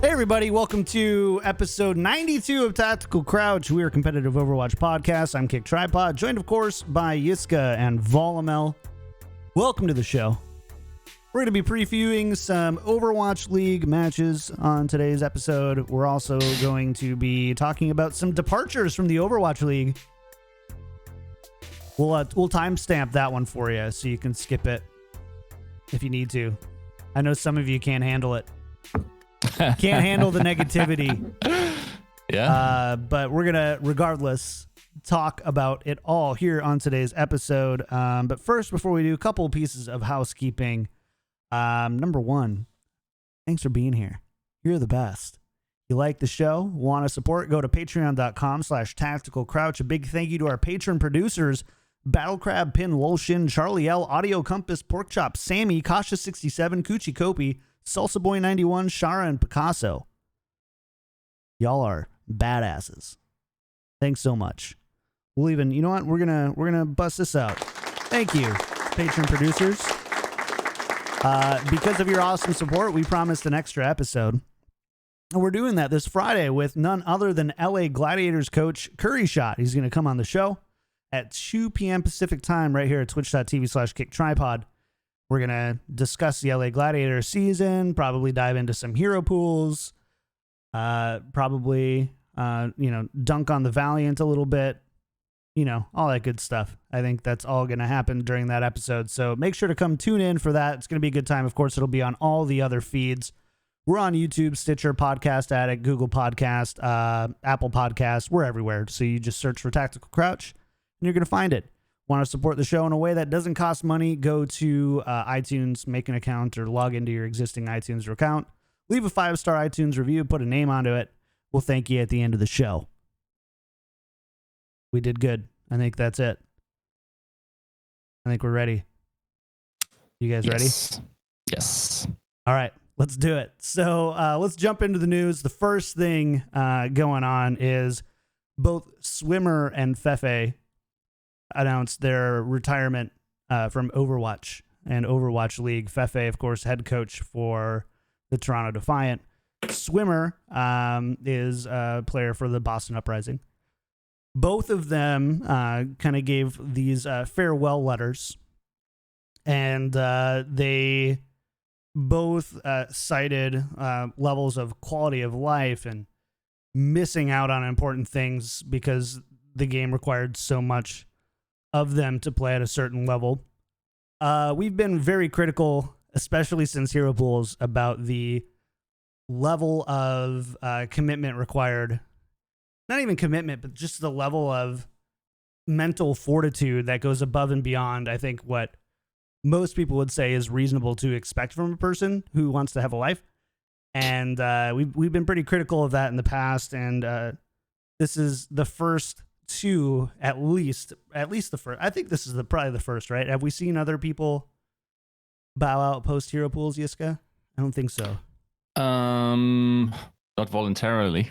Hey everybody, welcome to episode 92 of Tactical Crouch. We are a competitive Overwatch podcast. I'm KickedTripod, joined of course by Yiska and Volamel. Welcome to the show. We're going to be previewing some Overwatch League matches on today's episode. We're also going to be talking about some departures from the Overwatch League. We'll timestamp that one for you so you can skip it if you need to. I know some of you can't handle it. Can't handle the negativity. Yeah. But we're going to, regardless, talk about it all here on today's episode. But first, before we do, a couple pieces of housekeeping. Number one, thanks for being here. You're the best. You like the show, want to support, go to patreon.com/tacticalcrouch. A big thank you to our patron producers, Battlecrab, Pin, Lolshin, Charlie L, Audio Compass, Porkchop, Sammy, Kasha67, Coochie Kopi, Salsa Boy 91, Shara, and Picasso. Y'all are badasses. Thanks so much. We'll even, you know what? We're gonna bust this out. Thank you, patron producers. Because of your awesome support, we promised an extra episode. And we're doing that this Friday with none other than LA Gladiators coach Curry Shot. He's going to come on the show at 2 p.m. Pacific time right here at twitch.tv/KickedTripod. We're going to discuss the LA Gladiators season, probably dive into some hero pools, probably, dunk on the Valiant a little bit, all that good stuff. I think that's all going to happen during that episode. So make sure to come tune in for that. It's going to be a good time. Of course, it'll be on all the other feeds. We're on YouTube, Stitcher, Podcast Addict, Google Podcast, Apple Podcast. We're everywhere. So you just search for Tactical Crouch and you're going to find it. Want to support the show in a way that doesn't cost money? Go to iTunes, make an account, or log into your existing iTunes account. Leave a 5-star iTunes review, put a name onto it. We'll thank you at the end of the show. We did good. I think that's it. I think we're ready. You guys ready? Yes. All right, let's do it. So let's jump into the news. The first thing going on is both Swimmer and Fefe announced their retirement from Overwatch and Overwatch League. Fefe, of course, head coach for the Toronto Defiant. Swimmer is a player for the Boston Uprising. Both of them kind of gave these farewell letters, and they both cited levels of quality of life and missing out on important things because the game required so much of them to play at a certain level. We've been very critical, especially since Hero Pools, about the level of commitment required. Not even commitment, but just the level of mental fortitude that goes above and beyond, I think, what most people would say is reasonable to expect from a person who wants to have a life. And we've been pretty critical of that in the past, and this is the first two, at least the first. I think this is probably the first, right? Have we seen other people bow out post Hero Pools, Yiska? I don't think so. Not voluntarily.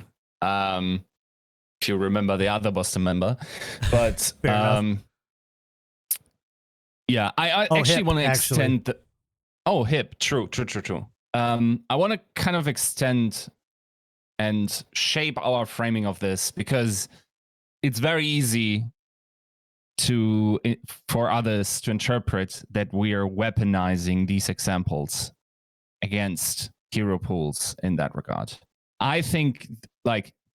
If you remember the other Boston member, but yeah, I actually want to extend the. Oh, hip, true. I want to kind of extend and shape our framing of this because it's very easy for others to interpret that we are weaponizing these examples against hero pools in that regard. I think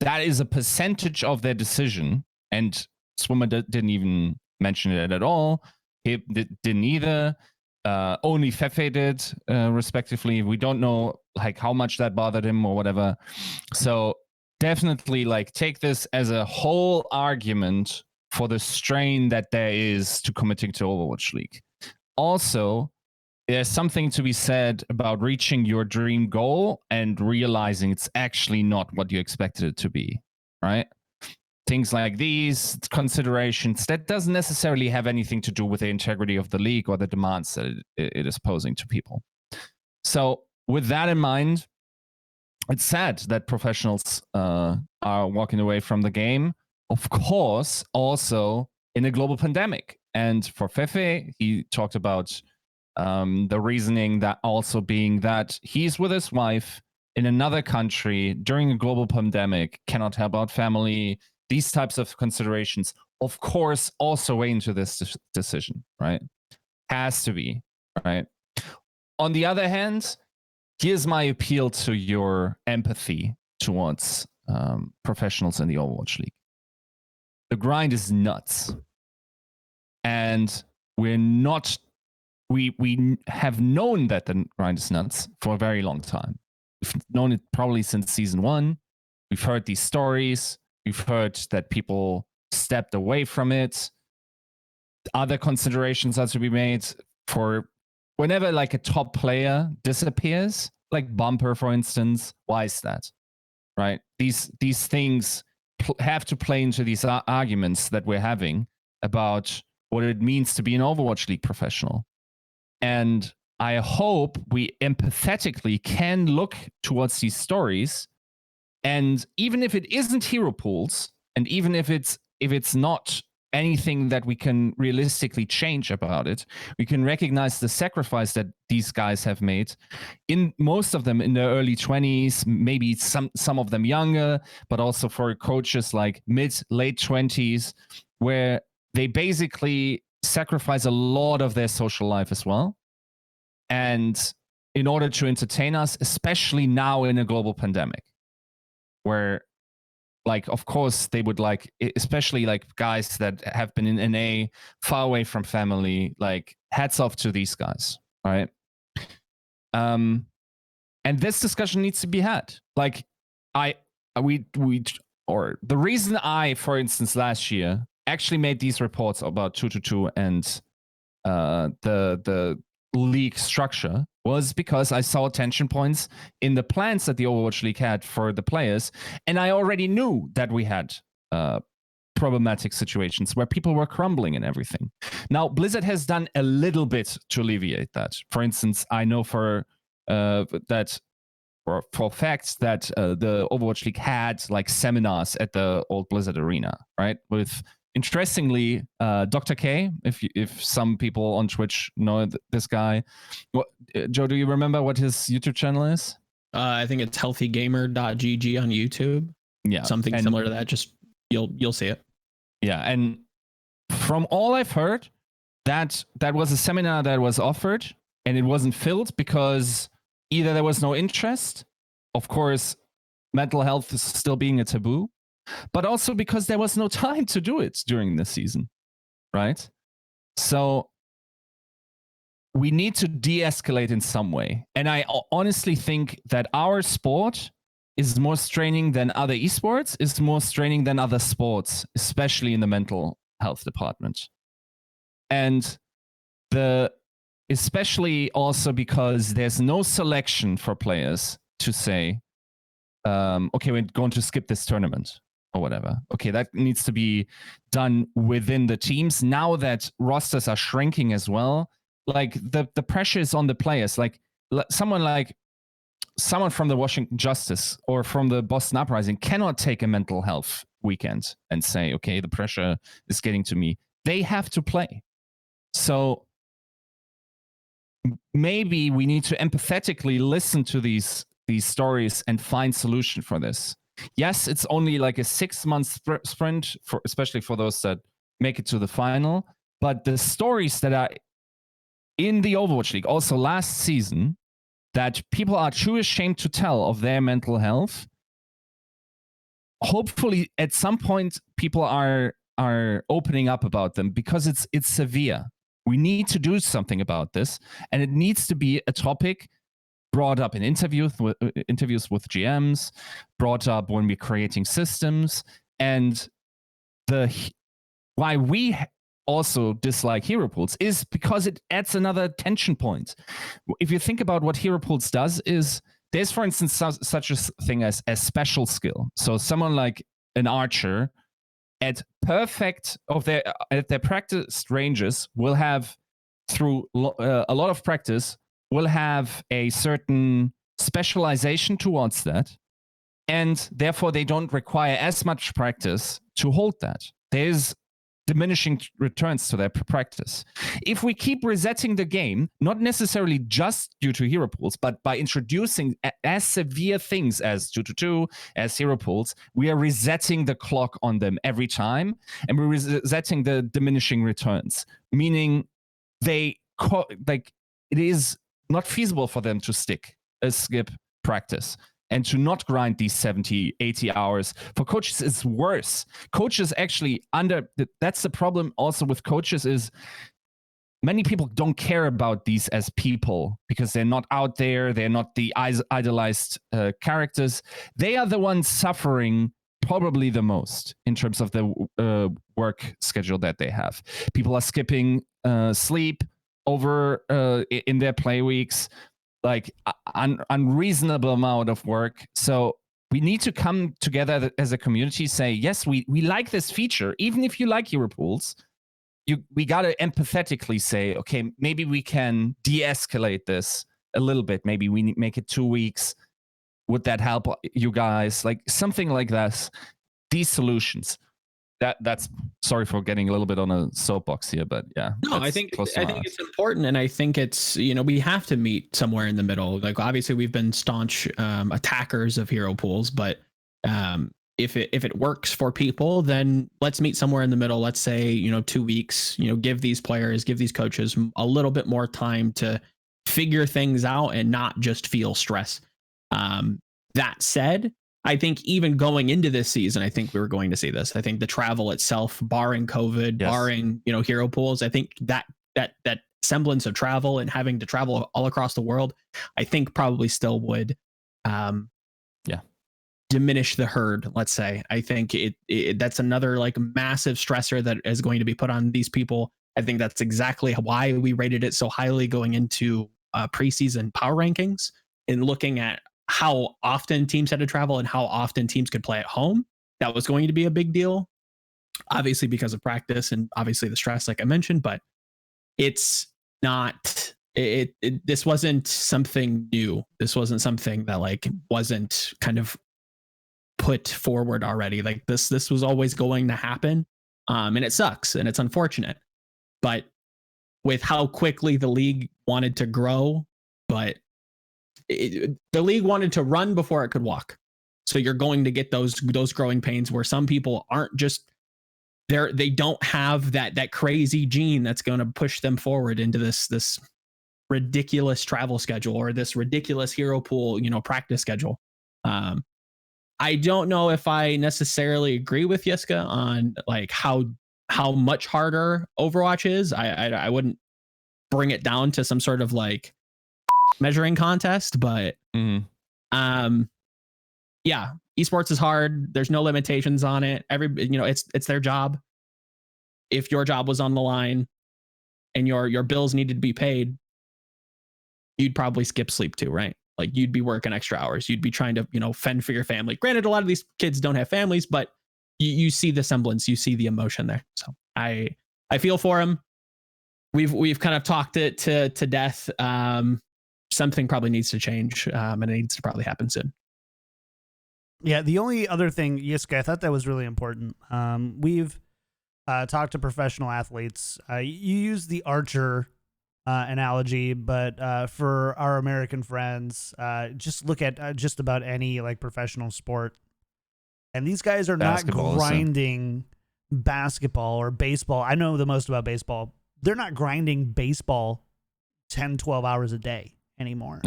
that is a percentage of their decision, and Swimmer didn't even mention it at all. He didn't either. Only Fefe did, respectively. We don't know how much that bothered him or whatever. So definitely take this as a whole argument for the strain that there is to committing to Overwatch League. Also, there's something to be said about reaching your dream goal and realizing it's actually not what you expected it to be, right? things like these considerations that doesn't necessarily have anything to do with the integrity of the league or the demands that it is posing to people. So with that in mind, it's sad that professionals are walking away from the game. Of course, also in a global pandemic. And for Fefe, he talked about the reasoning that also being that he's with his wife in another country during a global pandemic, cannot help out family. These types of considerations, of course, also weigh into this decision, right? Has to be, right? On the other hand, here's my appeal to your empathy towards professionals in the Overwatch League. The grind is nuts. And we have known that the grind is nuts for a very long time. We've known it probably since season 1. We've heard these stories. We've heard that people stepped away from it. Other considerations are to be made for whenever like a top player disappears, like Bumper, for instance. Why is that? Right? These things have to play into these arguments that we're having about what it means to be an Overwatch League professional. And I hope we empathetically can look towards these stories. And even if it isn't hero pools, and even if it's not anything that we can realistically change about it, we can recognize the sacrifice that these guys have made. In most of them in their early 20s, maybe some of them younger, but also for coaches like late 20s, where they basically sacrifice a lot of their social life as well. And in order to entertain us, especially now in a global pandemic, where, like, of course, they would like, especially like guys that have been in NA, far away from family, like, hats off to these guys, right? And this discussion needs to be had. Like, or the reason I, for instance, last year actually made these reports about 222 and the league structure was because I saw tension points in the plans that the Overwatch League had for the players, and I already knew that we had problematic situations where people were crumbling and everything. Now, Blizzard has done a little bit to alleviate that. For instance, I know for facts that the Overwatch League had like seminars at the old Blizzard Arena, right? With, interestingly, Dr. K, if some people on Twitch know this guy. Joe, do you remember what his YouTube channel is? I think it's healthygamer.gg on YouTube. Yeah. Something similar to that. Just you'll see it. Yeah. And from all I've heard, that was a seminar that was offered and it wasn't filled because either there was no interest, of course, mental health is still being a taboo, but also because there was no time to do it during the season, right? So we need to de-escalate in some way. And I honestly think that our sport is more straining than other esports, is more straining than other sports, especially in the mental health department. And especially also because there's no selection for players to say, okay, we're going to skip this tournament or whatever. Okay, that needs to be done within the teams. Now that rosters are shrinking as well, like the pressure is on the players. Like someone from the Washington Justice or from the Boston Uprising cannot take a mental health weekend and say, okay, the pressure is getting to me. They have to play. So maybe we need to empathetically listen to these stories and find solution for this. Yes, it's only like a 6-month sprint, especially for those that make it to the final. But the stories that are in the Overwatch League, also last season, that people are too ashamed to tell of their mental health, hopefully at some point people are opening up about them because it's severe. We need to do something about this, and it needs to be a topic brought up in interviews with GMs, brought up when we're creating systems, and why we also dislike hero pools is because it adds another tension point. If you think about what hero pools does, is there's, for instance, such a thing as a special skill. So someone like an archer at their practice ranges will have through a lot of practice will have a certain specialization towards that, and therefore they don't require as much practice to hold that. There's diminishing returns to their practice. If we keep resetting the game, not necessarily just due to hero pools, but by introducing as severe things as 2-2, as hero pools, we are resetting the clock on them every time, and we're resetting the diminishing returns, meaning it is not feasible for them to skip practice and to not grind these 70, 80 hours. For coaches, it's worse. Coaches actually that's the problem also with coaches is many people don't care about these as people because they're not out there. They're not the idolized characters. They are the ones suffering probably the most in terms of the work schedule that they have. People are skipping sleep over in their play weeks, like unreasonable amount of work. So we need to come together as a community, say, yes, we like this feature. Even if you like hero pools, we got to empathetically say, okay, maybe we can de-escalate this a little bit. Maybe we make it 2 weeks. Would that help you guys? Like something like that. These solutions. That's sorry for getting a little bit on a soapbox here, but yeah. No, I think it's important, and I think it's, we have to meet somewhere in the middle. Like obviously we've been staunch attackers of hero pools, but if it works for people, then let's meet somewhere in the middle. Let's say 2 weeks. Give these coaches a little bit more time to figure things out and not just feel stress. That said, I think even going into this season, I think we were going to see this. I think the travel itself, barring COVID, yes, barring hero pools, I think that semblance of travel and having to travel all across the world, I think probably still would, diminish the herd. Let's say. I think that's another like massive stressor that is going to be put on these people. I think that's exactly why we rated it so highly going into preseason power rankings and looking at how often teams had to travel and how often teams could play at home. That was going to be a big deal, obviously because of practice and obviously the stress, like I mentioned, but it's not, this wasn't something new. This wasn't something that like wasn't kind of put forward already. Like this was always going to happen. And it sucks and it's unfortunate, but with how quickly the league wanted to grow, but the league wanted to run before it could walk. So you're going to get those growing pains where some people aren't just there. They don't have that crazy gene that's going to push them forward into this ridiculous travel schedule or this ridiculous hero pool, practice schedule. I don't know if I necessarily agree with Yiska on like how much harder Overwatch is. I wouldn't bring it down to some sort of like measuring contest, but yeah, esports is hard. There's no limitations on it. It's their job. If your job was on the line and your bills needed to be paid, you'd probably skip sleep too, right? Like you'd be working extra hours. You'd be trying to, fend for your family. Granted, a lot of these kids don't have families, but you see the semblance, you see the emotion there. So I feel for him. We've kind of talked it to death. Something probably needs to change, and it needs to probably happen soon. Yeah, the only other thing, Yiska, I thought that was really important. We've talked to professional athletes. You use the archer analogy, but for our American friends, just look at just about any like professional sport. And these guys are basketball, not grinding basketball or baseball. I know the most about baseball. They're not grinding baseball 10, 12 hours a day anymore.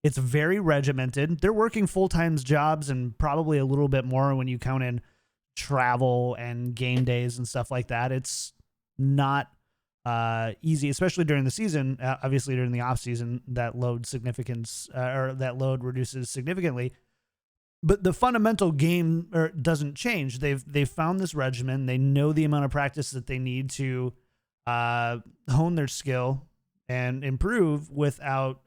It's very regimented. They're working full-time jobs and probably a little bit more when you count in travel and game days and stuff like that. It's not easy, especially during the season. Obviously during the off season, that load reduces significantly. But the fundamental game doesn't change. They've found this regimen. They know the amount of practice that they need to hone their skill and improve without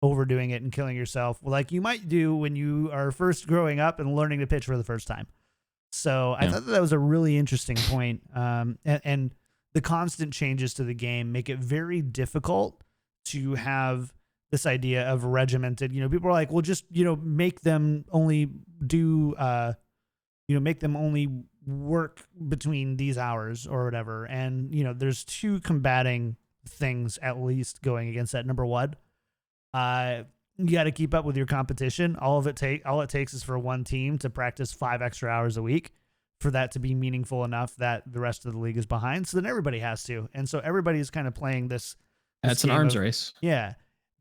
overdoing it and killing yourself like you might do when you are first growing up and learning to pitch for the first time. So I thought that was a really interesting point. And the constant changes to the game make it very difficult to have this idea of regimented. People are like, well, just make them only do make them only work between these hours or whatever. And there's two combating things at least going against that. Number one, you got to keep up with your competition. All it takes is for one team to practice 5 extra hours a week for that to be meaningful enough that the rest of the league is behind. So then everybody has to. And so everybody's kind of playing this That's an arms race. Yeah.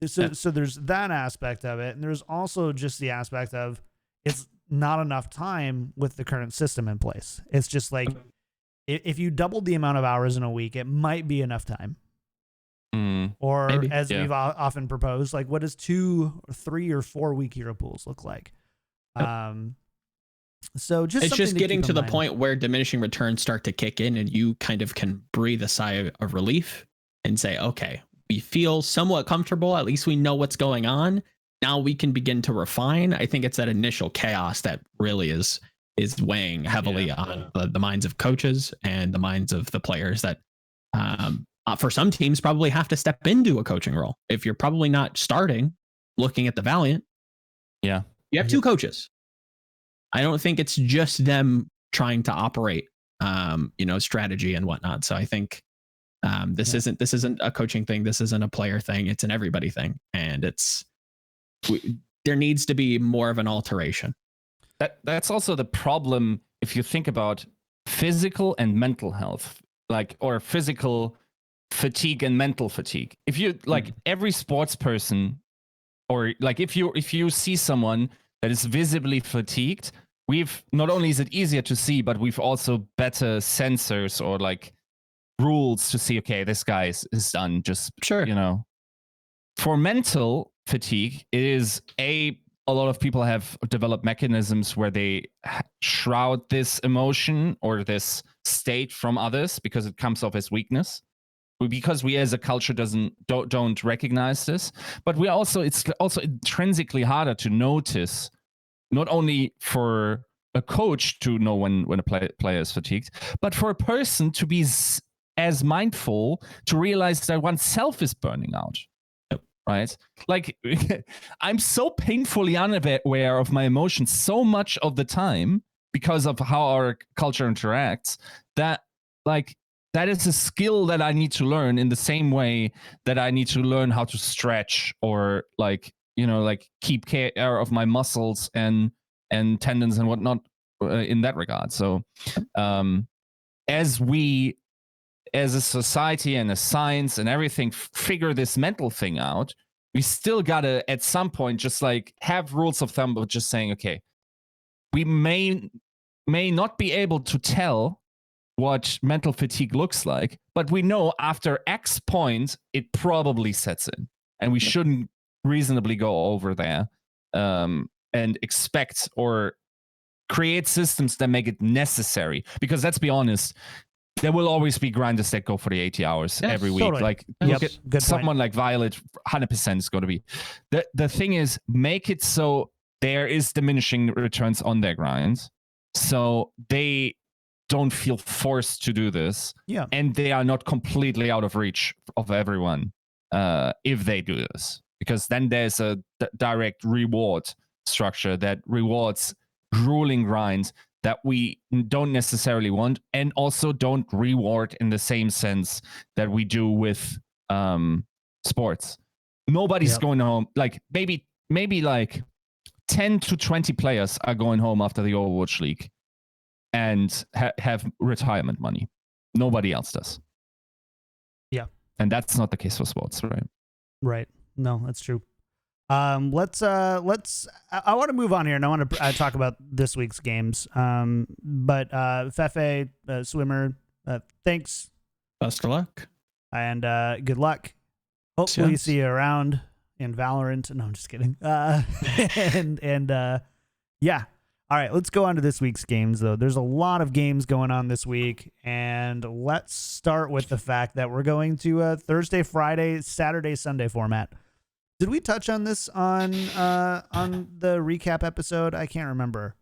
So there's that aspect of it. And there's also just the aspect of it's not enough time with the current system in place. It's just like, if you doubled the amount of hours in a week, it might be enough time. Or maybe, as we've often proposed, like what does 2 or 3 or 4 week hero pools look like? So it's just getting to the point where diminishing returns start to kick in, and you kind of can breathe a sigh of relief and say, okay, we feel somewhat comfortable. At least we know what's going on. Now we can begin to refine. I think it's that initial chaos that really is weighing heavily on the minds of coaches and the minds of the players that for some teams probably have to step into a coaching role. If you're probably not starting, looking at the Valiant, you have 2 coaches. I don't think it's just them trying to operate, strategy and whatnot. So I think this isn't a coaching thing. This isn't a player thing. It's an everybody thing, and there needs to be more of an alteration. That's also the problem if you think about physical and mental health, or physical fatigue and mental fatigue. If you every sports person, or if you see someone that is visibly fatigued, we've not only is it easier to see, but we've also better sensors or rules to see, okay, this guy is done. Just for mental fatigue, it is a lot of people have developed mechanisms where they shroud this emotion or this state from others because it comes off as weakness. Because we as a culture don't recognize this, but it's also intrinsically harder to notice, not only for a coach to know when a player is fatigued, but for a person to be as mindful to realize that oneself is burning out. Right? I'm so painfully unaware of my emotions so much of the time because of how our culture interacts that that is a skill that I need to learn in the same way that I need to learn how to stretch or keep care of my muscles and tendons and whatnot in that regard. So as we as a society and a science and everything figure this mental thing out, we still gotta at some point just have rules of thumb of just saying, okay, we may not be able to tell what mental fatigue looks like, but we know after X point it probably sets in, and we shouldn't reasonably go over there and expect or create systems that make it necessary. Because let's be honest, there will always be grinders that go for the 80 hours every week. Totally. Look at someone like Violet, 100% is going to be. The thing is, make it so there is diminishing returns on their grinds, so they don't feel forced to do this, and they are not completely out of reach of everyone if they do this, because then there's a direct reward structure that rewards grueling grinds that we don't necessarily want, and also don't reward in the same sense that we do with sports. Nobody's going home, maybe 10 to 20 players are going home after the Overwatch League and have retirement money. Nobody else does. Yeah. And that's not the case for sports, right? Right. No, that's true. I want to move on here, and I want to talk about this week's games. But Fefe, Swimmer, thanks. Best of luck. And good luck. Hopefully see you around in Valorant. No, I'm just kidding. Yeah. All right, let's go on to this week's games, though. There's a lot of games going on this week, and let's start with the fact that we're going to a Thursday, Friday, Saturday, Sunday format. Did we touch on this on the recap episode? I can't remember.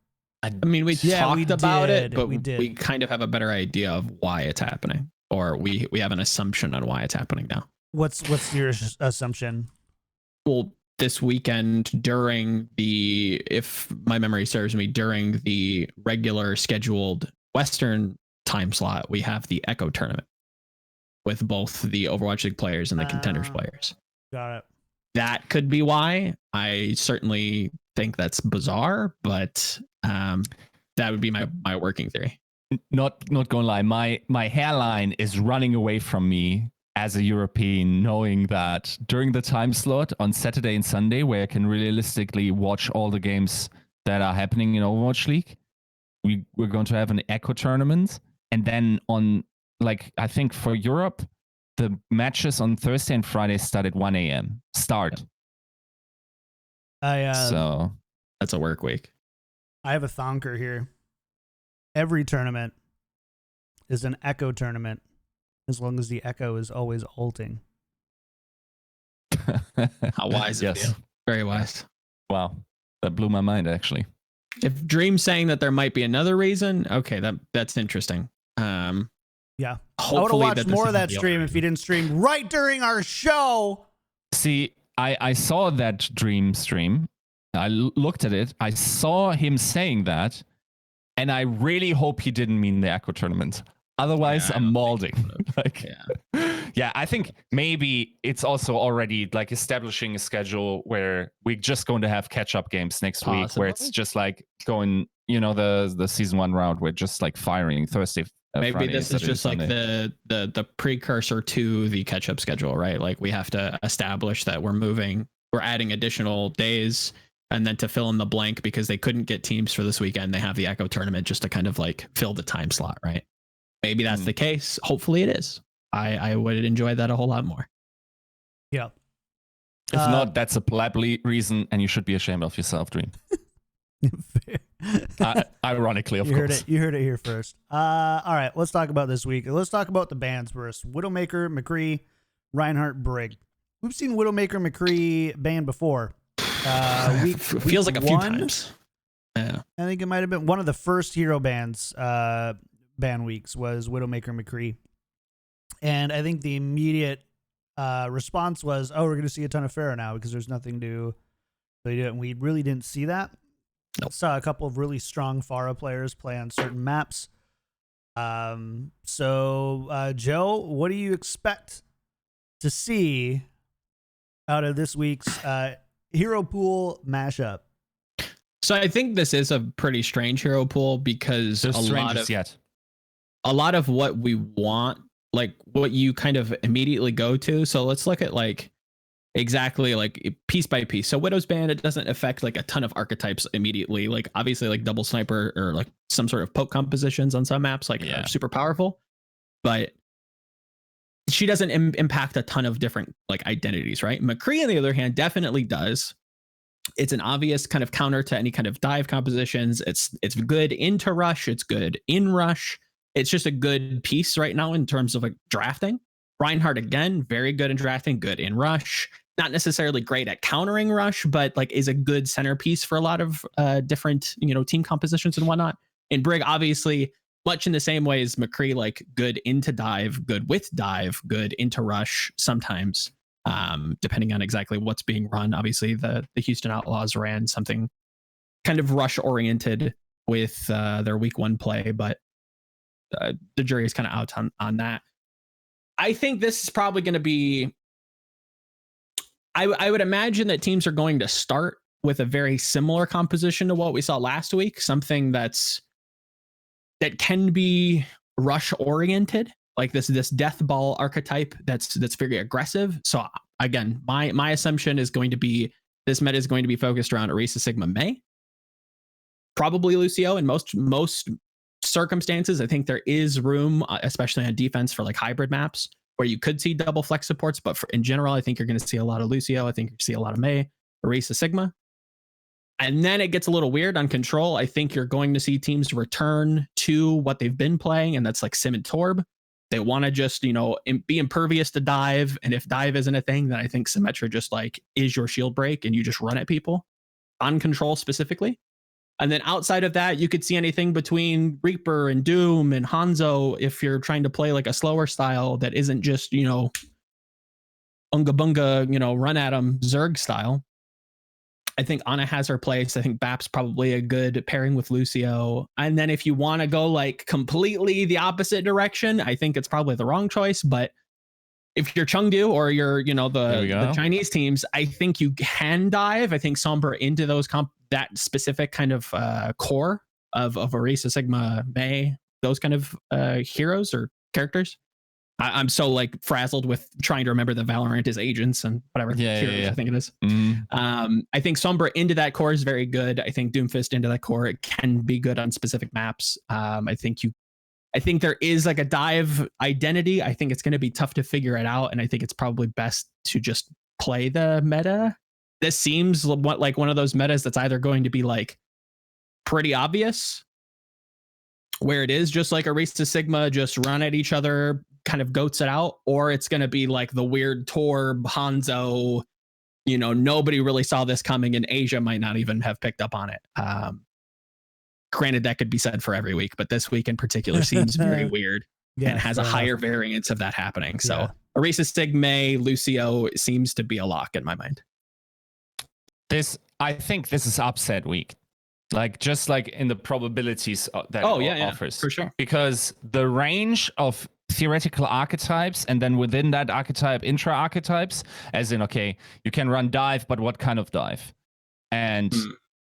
I mean, we talked about it, but we did. we kind of have a better idea of why it's happening, or we have an assumption on why it's happening now. What's your assumption? Well, this weekend if my memory serves me, during the regular scheduled Western time slot, we have the Echo tournament with both the Overwatch League players and the Contenders players. Got it. That could be why. I certainly think that's bizarre, but that would be my working theory. Not gonna lie, my hairline is running away from me as a European, knowing that during the time slot on Saturday and Sunday, where I can realistically watch all the games that are happening in Overwatch League, we're going to have an Echo tournament, and then on, like, I think for Europe, the matches on Thursday and Friday start at 1 a.m. So that's a work week. I have a thonker here. Every tournament is an Echo tournament, as long as the Echo is always ulting. How wise of you. Very wise. Wow. That blew my mind, actually. If Dream's saying that there might be another reason, okay, that's interesting. Yeah. I Hopefully would have watched more of that stream if he didn't stream right during our show. See, I saw that Dream stream. I looked at it. I saw him saying that, and I really hope he didn't mean the Echo tournament. Otherwise, I'm molding. Yeah, I think maybe it's also already like establishing a schedule where we're just going to have catch-up games next week, where it's just like going, the season 1 round. We're just like firing Thursday. Maybe Friday, this is just Sunday. Like the precursor to the catch-up schedule, right? Like we have to establish that we're adding additional days, and then to fill in the blank, because they couldn't get teams for this weekend, they have the Echo tournament just to kind of like fill the time slot, right? Maybe that's the case. Hopefully it is. I would enjoy that a whole lot more. Yeah. If not, that's a plebly reason, and you should be ashamed of yourself, Dream. Ironically, of course. You heard it here first. All right, let's talk about this week. Let's talk about the bans first. Widowmaker, McCree, Reinhardt, Brig. We've seen Widowmaker, McCree banned before. Feels like a few times. Yeah. I think it might have been one of the first hero bans ban weeks was Widowmaker, McCree. And I think the immediate response was, we're going to see a ton of Pharah now because there's nothing to really do. And we really didn't see that. Nope. Saw a couple of really strong Pharah players play on certain maps. So, Joe, what do you expect to see out of this week's hero pool mashup? So I think this is a pretty strange hero pool because a lot of what we want, like what you kind of immediately go to. So let's look at like exactly like piece by piece. So Widow's banned, it doesn't affect like a ton of archetypes immediately. Like obviously like double sniper or like some sort of poke compositions on some maps are super powerful, but she doesn't impact a ton of different like identities, right? McCree, on the other hand, definitely does. It's an obvious kind of counter to any kind of dive compositions. It's good into rush. It's good in rush. It's just a good piece right now in terms of like drafting. Reinhardt, again, very good in drafting, good in rush. Not necessarily great at countering rush, but like is a good centerpiece for a lot of different, team compositions and whatnot. And Brig, obviously, much in the same way as McCree, like good into dive, good with dive, good into rush sometimes. Depending on exactly what's being run. Obviously, the Houston Outlaws ran something kind of rush oriented with their week 1 play, but the jury is kind of out on that. I think this is probably going to be. I would imagine that teams are going to start with a very similar composition to what we saw last week, something that can be rush oriented. Like this death ball archetype that's very aggressive. So again, my assumption is going to be this meta is going to be focused around Orisa, Sigma, Mei, probably Lucio in most circumstances. I think there is room, especially on defense, for like hybrid maps where you could see double flex supports. But in general, I think you're going to see a lot of Lucio. I think you see a lot of Mei, Orisa, Sigma. And then it gets a little weird on control. I think you're going to see teams return to what they've been playing, and that's like Sim and Torb. They want to just, be impervious to dive. And if dive isn't a thing, then I think Symmetra just like is your shield break and you just run at people on control specifically. And then outside of that, you could see anything between Reaper and Doom and Hanzo if you're trying to play like a slower style that isn't just, unga bunga, run at 'em Zerg style. I think Ana has her place. I think Bap's probably a good pairing with Lucio. And then if you want to go like completely the opposite direction, I think it's probably the wrong choice. But if you're Chengdu or you're, the Chinese teams, I think you can dive. I think Somber into those that specific kind of core of Orisa, Sigma, Mei, those kind of heroes or characters. I'm so like frazzled with trying to remember the Valorant is agents and whatever. I think it is. I think Sombra into that core is very good. I think Doomfist into that core, it can be good on specific maps. I think there is like a dive identity. I think it's going to be tough to figure it out. And I think it's probably best to just play the meta. This seems like one of those metas that's either going to be like pretty obvious, where it is just like a race to Sigma, just run at each other, kind of goats it out, or it's going to be like the weird Torb, Hanzo, nobody really saw this coming, and Asia might not even have picked up on it. Granted, that could be said for every week, but this week in particular seems very weird and has a higher variance of that happening. So Orisa, Sigma, Lucio seems to be a lock in my mind. I think this is upset week. Like just like in the probabilities that it offers. For sure. Because the range of theoretical archetypes and then within that archetype, intra archetypes, as in, okay, you can run dive, but what kind of dive? And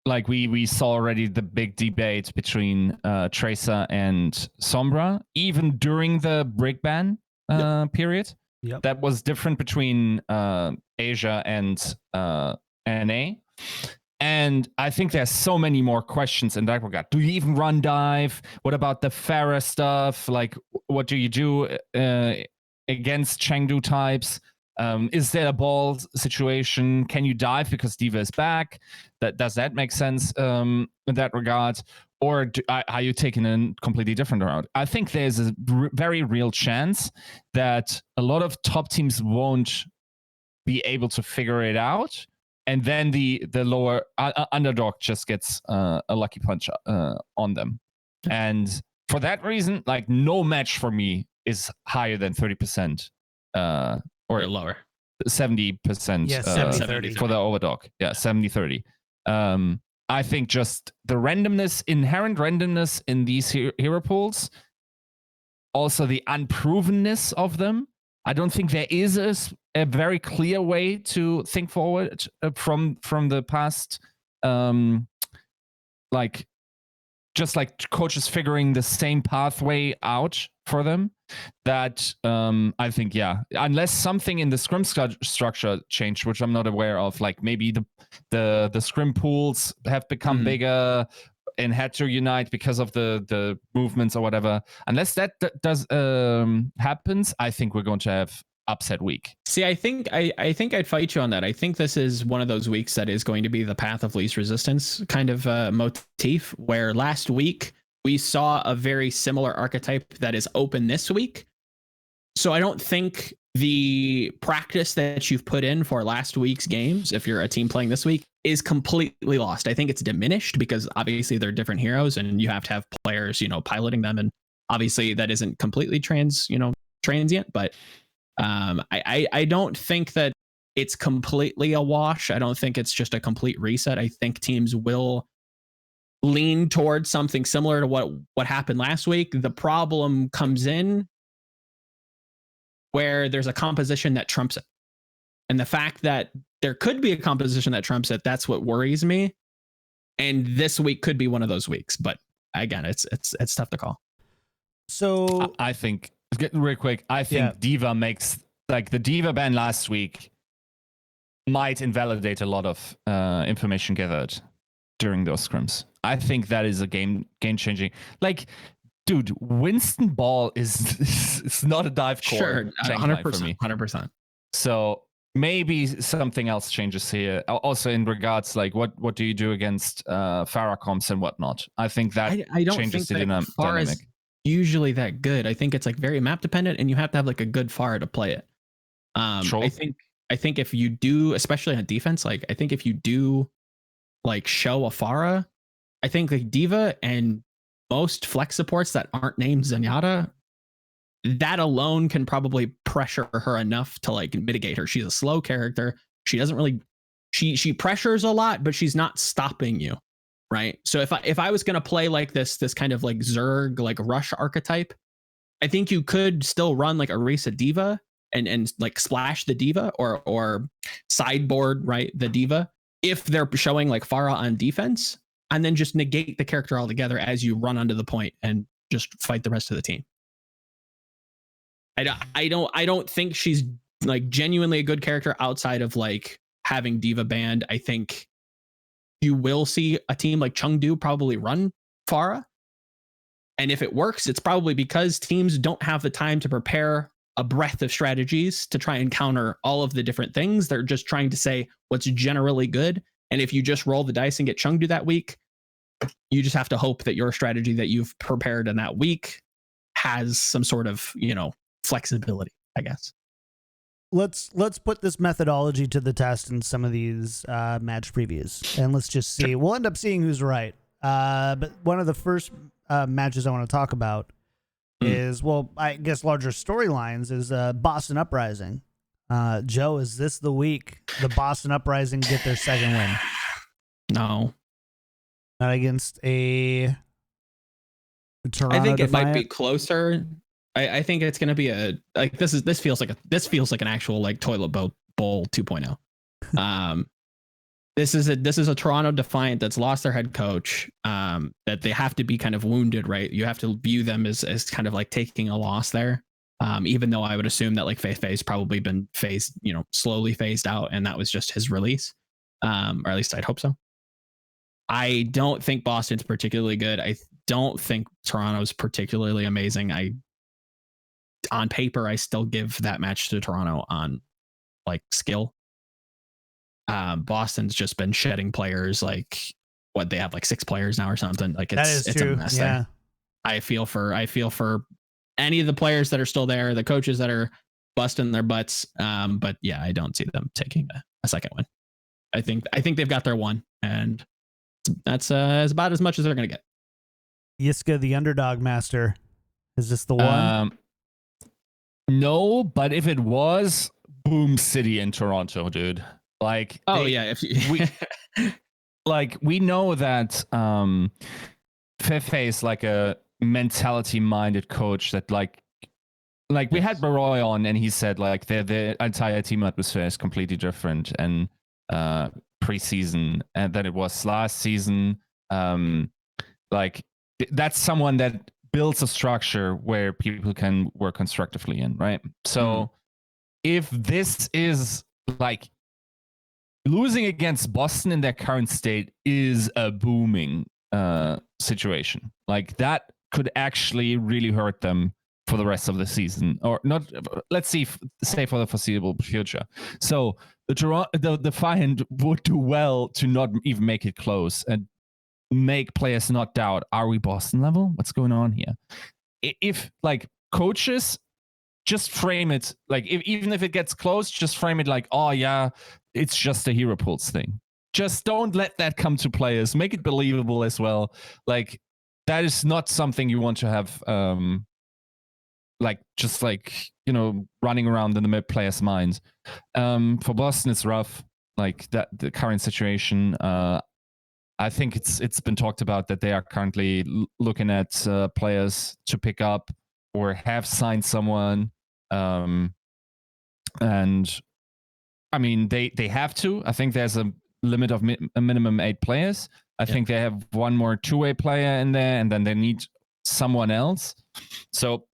like we saw already the big debate between Tracer and Sombra, even during the break ban period. Yep. That was different between Asia and NA. And I think there's so many more questions in that regard. Do you even run dive? What about the Pharah stuff? Like, what do you do against Chengdu types? Is there a ball situation? Can you dive because Diva is back? Does that make sense in that regard? Or are you taking a completely different route? I think there's a very real chance that a lot of top teams won't be able to figure it out. And then the lower underdog just gets a lucky punch on them. And for that reason, like no match for me is higher than 30% or lower. 70% 70-30 for the overdog. Yeah, 70-30. I think just the inherent randomness in these hero pools, also the unprovenness of them. I don't think there is a very clear way to think forward from the past, like just like coaches figuring the same pathway out for them. That I think, unless something in the scrim structure changed, which I'm not aware of, like maybe the scrim pools have become bigger and had to unite because of the movements or whatever. Unless that does happens, I think we're going to have upset week. See, I think I'd fight you on that. I think this is one of those weeks that is going to be the path of least resistance kind of motif, where last week we saw a very similar archetype that is open this week. So I don't think the practice that you've put in for last week's games, if you're a team playing this week, is completely lost. I think it's diminished because obviously they're different heroes and you have to have players, piloting them. And obviously that isn't completely transient, but I don't think that it's completely a wash. I don't think it's just a complete reset. I think teams will lean towards something similar to what happened last week. The problem comes in where there's a composition that trumps it. And the fact that there could be a composition that trumps it, that's what worries me. And this week could be one of those weeks. But again, it's tough to call. So I think, real quick, I think Diva makes, like the Diva ban last week might invalidate a lot of information gathered during those scrims. I think that is a game changing. Like, dude, Winston Ball is not a dive core. Sure, 100%, 100%. So maybe something else changes here. Also in regards, like what do you do against Pharah comps and whatnot? I think that I don't changes think the that dynamic. Is usually that good. I think it's like very map dependent, and you have to have like a good Pharah to play it. Sure. I think if you do, especially on defense, like I think if you do like show a Pharah, I think like Diva and most flex supports that aren't named Zenyatta, that alone can probably pressure her enough to like mitigate her. She's a slow character. She doesn't really, she pressures a lot, but she's not stopping you, right? So if I was gonna play like this kind of like Zerg like rush archetype, I think you could still run like Orisa Diva and like splash the Diva or sideboard right the Diva if they're showing like Pharah on defense, and then just negate the character altogether as you run onto the point and just fight the rest of the team. I don't think she's like genuinely a good character outside of like having Diva banned. I think you will see a team like Chengdu probably run Pharah. And if it works, it's probably because teams don't have the time to prepare a breadth of strategies to try and counter all of the different things. They're just trying to say what's generally good. And if you just roll the dice and get Chengdu that week, you just have to hope that your strategy that you've prepared in that week has some sort of, flexibility, I guess. Let's put this methodology to the test in some of these match previews, and let's just see. We'll end up seeing who's right. But one of the first matches I want to talk about is, well, I guess larger storylines is Boston Uprising. Joe, is this the week the Boston Uprising get their second win? No. Not against a Toronto I think it Defiant? might be closer. I think it's going to be this feels like an actual like toilet bowl 2.0. This is a Toronto Defiant that's lost their head coach, that they have to be kind of wounded, right? You have to view them as kind of like taking a loss there. Even though I would assume that like Fefe's probably been slowly phased out, and that was just his release. Or at least I'd hope so. I don't think Boston's particularly good. I don't think Toronto's particularly amazing. On paper, I still give that match to Toronto on like skill. Boston's just been shedding players. Like what, they have like 6 players now or something. Like it's true. a mess Yeah. there. I feel for any of the players that are still there, the coaches that are busting their butts. But yeah, I don't see them taking a second win. I think they've got their one, and that's about as much as they're gonna get. Yiska, the underdog master. Is this the one? No, but if it was, boom city in Toronto, dude. Like, If we know that Fefe is like a mentality-minded coach that like we had Baroy on, and he said like the entire team atmosphere is completely different and preseason and than it was last season. Like that's someone that builds a structure where people can work constructively in, right? So if this is like losing against Boston in their current state is a booming situation, like that could actually really hurt them for the rest of the season, or not. Let's say for the foreseeable future. So the Defiant would do well to not even make it close and make players not doubt, are we Boston level? What's going on here? If like coaches just frame it like, even if it gets close, just frame it like, oh yeah, it's just a hero pools thing. Just don't let that come to players. Make it believable as well. Like that is not something you want to have running around in the mid players' minds. For Boston, it's rough. Like that, the current situation. I think it's been talked about that they are currently looking at players to pick up or have signed someone. And I mean, they have to. I think there's a limit of a minimum 8 players. I think they have one more two-way player in there, and then they need someone else. So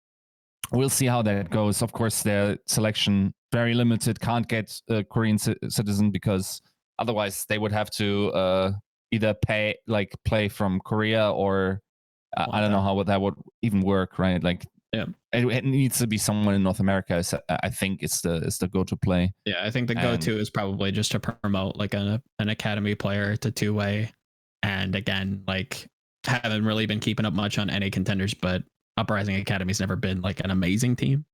we'll see how that goes. Of course, their selection very limited. Can't get a Korean citizen because otherwise they would have to either play from Korea or I don't know how that would even work, right? Like, it needs to be someone in North America. I think it's the go-to play. Yeah, I think the go-to is probably just to promote like an academy player to two-way. And again, like haven't really been keeping up much on NA contenders, but Uprising Academy's never been like an amazing team.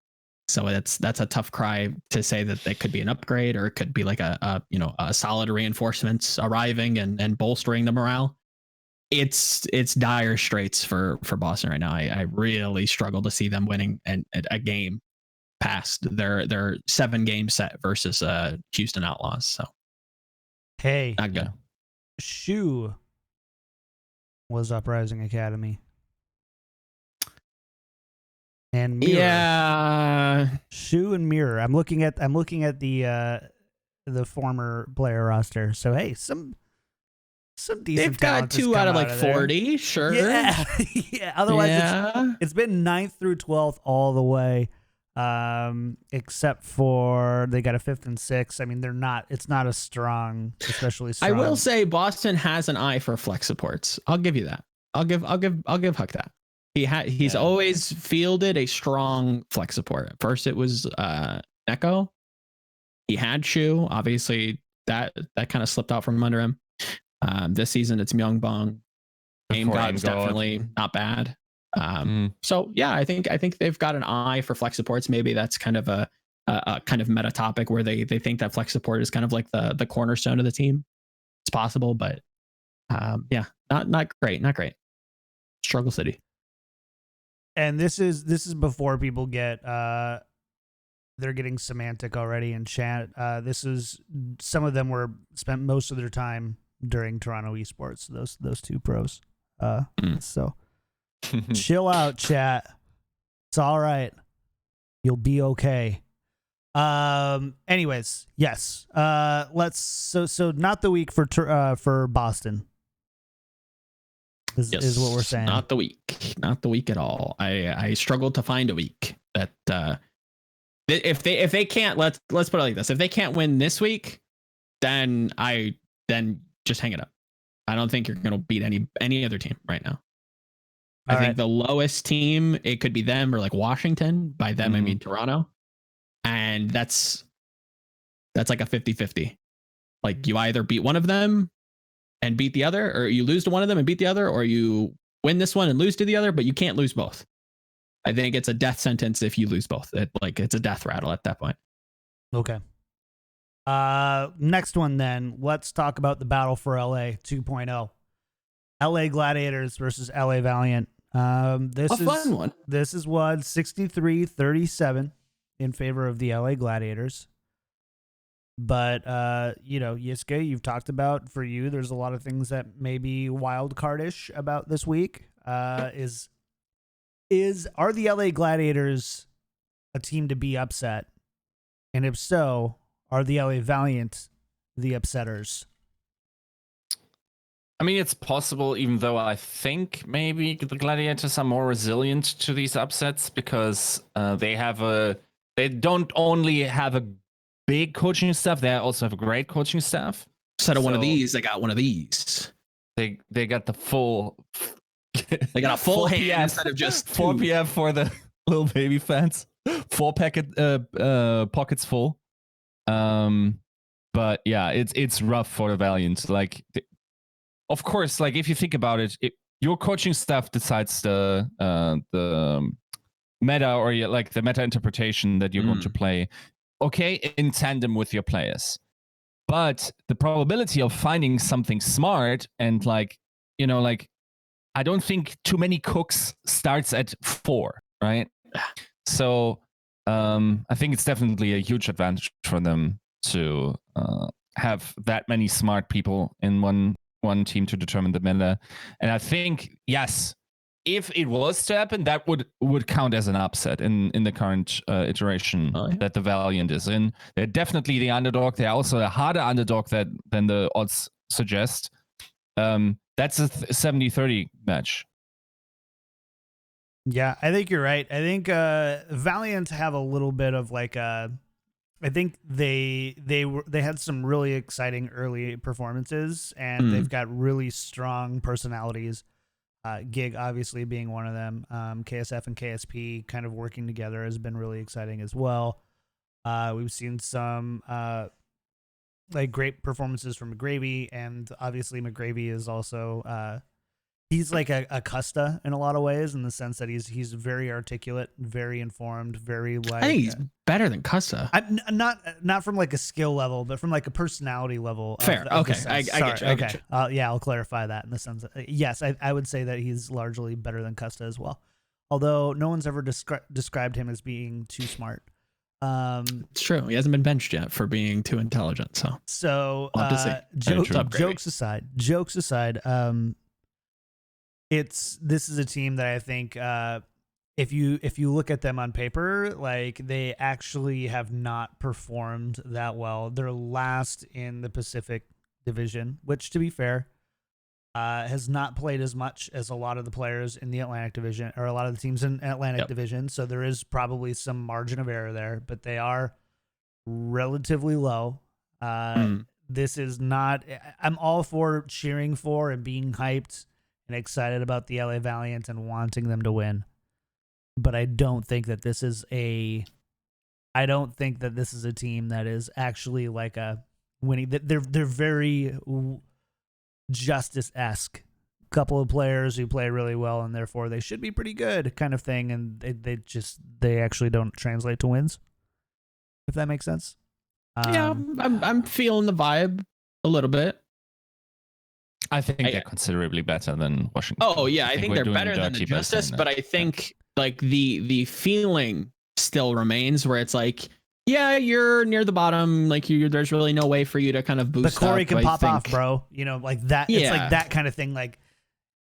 So that's a tough cry to say that it could be an upgrade, or it could be like a solid reinforcements arriving and bolstering the morale. it's dire straits for Boston right now. I really struggle to see them winning a game past their 7-game set versus Houston Outlaws. So Hey, not good. Shu was Uprising Academy. And Mirror. Yeah, Shu and Mirror. I'm looking at the former player roster. So hey, some decent. they've got talent has 2 come out of like there. 40. Sure. Yeah, yeah. Otherwise, yeah. it's been 9th through 12th all the way, except for they got a 5th and 6th. I mean, they're not. It's not a strong, especially strong. I will say Boston has an eye for flex supports. I'll give you that. I'll give Huck that. He's always fielded a strong flex support. At first it was Neko. He had Shu. Obviously that kind of slipped out from under him. This season it's Myungbong. Aim God is definitely not bad. So yeah, I think they've got an eye for flex supports. Maybe that's kind of a kind of meta topic where they think that flex support is kind of like the cornerstone of the team. It's possible, but yeah, not great. Struggle City. And this is before people get they're getting semantic already in chat. This is some of them were spent most of their time during Toronto esports. Those 2 pros. So chill out, chat. It's all right. You'll be okay. Anyways, yes. Let's so not the week for Boston. Is what we're saying. Not the week at all. I struggled to find a week that if they can't, let's put it like this. If they can't win this week, then just hang it up. I don't think you're going to beat any other team right now. I think the lowest team, it could be them or like Washington. By them, I mean Toronto. And that's like a 50-50. Like you either beat one of them and beat the other, or you lose to one of them and beat the other, or you win this one and lose to the other, but you can't lose both. I think it's a death sentence if you lose both. It's a death rattle at that point. Okay. Next one then. Let's talk about the Battle for LA 2.0. LA Gladiators versus LA Valiant. This is fun one. This is what 63-37 in favor of the LA Gladiators. But Yiska, you've talked about for you, there's a lot of things that may be wild cardish about this week. Are the LA Gladiators a team to be upset? And if so, are the LA Valiant the upsetters? I mean, it's possible, even though I think maybe the Gladiators are more resilient to these upsets because they don't only have a big coaching staff, they also have a great coaching staff. Instead of one of these, they got one of these. They got the full. They got a full hand PF, instead of just 4 2. PF for the little baby fans. 4 pockets full. But yeah, it's rough for the Valiant. Like, of course, like if you think about it, your coaching staff decides the meta or like the meta interpretation that you're going to play. Okay, in tandem with your players, but the probability of finding something smart and like I don't think too many cooks starts at 4, right? So I think it's definitely a huge advantage for them to have that many smart people in one team to determine the meta. And I think, yes, if it was to happen, that would count as an upset in the current iteration that the Valiant is in. They're definitely the underdog. They're also a harder underdog than the odds suggest. That's a 70-30 match. Yeah, I think you're right. I think Valiant have a little bit of like I think they had some really exciting early performances, and they've got really strong personalities. Gig obviously being one of them. KSF and KSP kind of working together has been really exciting as well. We've seen some like great performances from McGravy, and obviously McGravy is also He's like a Custa in a lot of ways, in the sense that he's very articulate, very informed, very like. I think he's better than Custa. I'm not from like a skill level, but from like a personality level. Fair. Okay. I get you. I get you. Yeah, I'll clarify that in the sense that, yes, I would say that he's largely better than Custa as well. Although no one's ever described him as being too smart. It's true. He hasn't been benched yet for being too intelligent. So we'll have to see. Jokes aside, this is a team that I think if you look at them on paper, like, they actually have not performed that well. They're last in the Pacific Division, which, to be fair, has not played as much as a lot of the players in the Atlantic Division, or a lot of the teams in Atlantic Division. So there is probably some margin of error there, but they are relatively low. This is not. I'm all for cheering for and being hyped and excited about the LA Valiant and wanting them to win. But I don't think that this is a team that is actually like a winning. They're very Justice-esque. Couple of players who play really well, and therefore they should be pretty good, kind of thing, and they actually don't translate to wins. If that makes sense. Yeah, I'm feeling the vibe a little bit. I think they're considerably better than Washington. Oh yeah, I think they're better than the Justice, but I think like the feeling still remains where it's like, yeah, you're near the bottom, like there's really no way for you to kind of boost. The Corey up, can pop off, bro. You know, like that. Yeah. It's like that kind of thing. Like,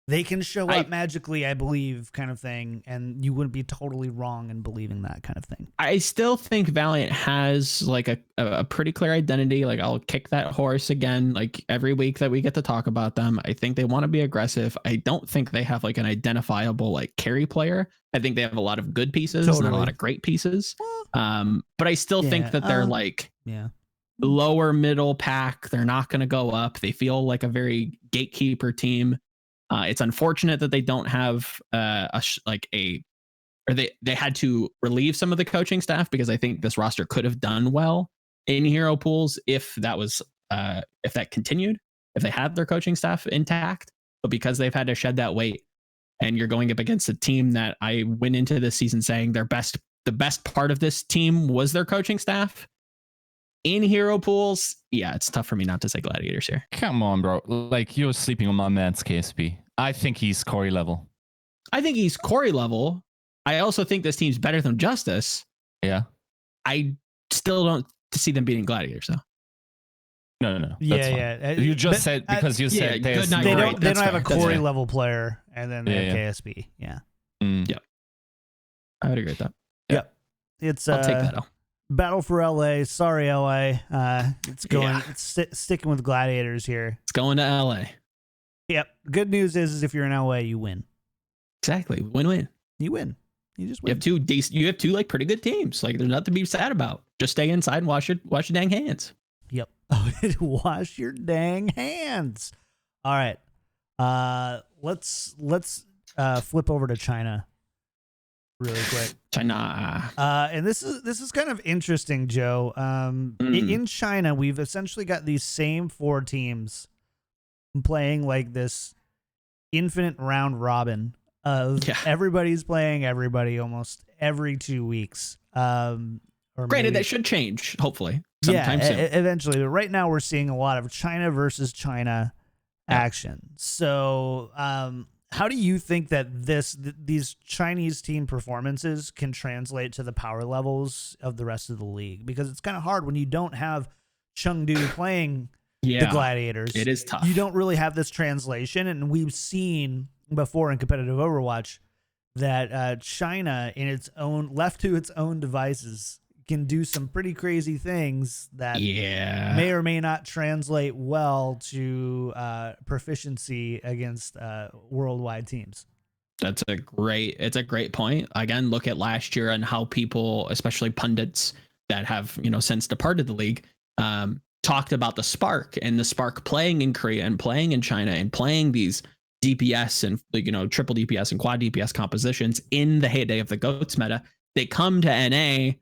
they can show up magically, I believe, kind of thing, and you wouldn't be totally wrong in believing that kind of thing. I still think Valiant has like a pretty clear identity. Like, I'll kick that horse again, like every week that we get to talk about them. I think they want to be aggressive. I don't think they have like an identifiable like carry player. I think they have a lot of good pieces and a lot of great pieces. But I still think that they're like lower middle pack. They're not going to go up. They feel like a very gatekeeper team. It's unfortunate that they don't have they had to relieve some of the coaching staff, because I think this roster could have done well in hero pools if that continued, if they had their coaching staff intact. But because they've had to shed that weight, and you're going up against a team that I went into this season saying the best part of this team was their coaching staff in hero pools. Yeah, it's tough for me not to say Gladiators here. Come on, bro. Like, you're sleeping on my man's KSP. I think he's Corey level. I also think this team's better than Justice. Yeah. I still don't see them beating Gladiators, though. No. Yeah. You just said, because you said they don't have a Corey level player, and then they have KSP. Yeah. Yep. I would agree with that. Yep. I'll take that. Battle for LA. Sorry, LA. It's going. It's sticking with Gladiators here. It's going to LA. Yep. Good news is if you're in LA, you win. Exactly. Win-win. You win. You just win. You have two like pretty good teams. Like, there's nothing to be sad about. Just stay inside and wash your dang hands. Yep. Wash your dang hands. All right. Let's flip over to China really quick. China. And this is kind of interesting, Joe. In China, we've essentially got these same four teams playing like this infinite round robin of everybody's playing everybody almost every 2 weeks. Granted, that should change, hopefully, sometime soon. Eventually. But right now, we're seeing a lot of China versus China action. So, how do you think that these Chinese team performances can translate to the power levels of the rest of the league? Because it's kind of hard when you don't have Chengdu playing the Gladiators. It is tough. You don't really have this translation, and we've seen before in competitive Overwatch that China, in its own left to its own devices, can do some pretty crazy things that may or may not translate well to proficiency against worldwide teams. It's a great point. Again, look at last year and how people, especially pundits that have since departed the league, talked about the Spark playing in Korea and playing in China and playing these DPS and triple DPS and quad DPS compositions in the heyday of the GOATS meta. They come to NA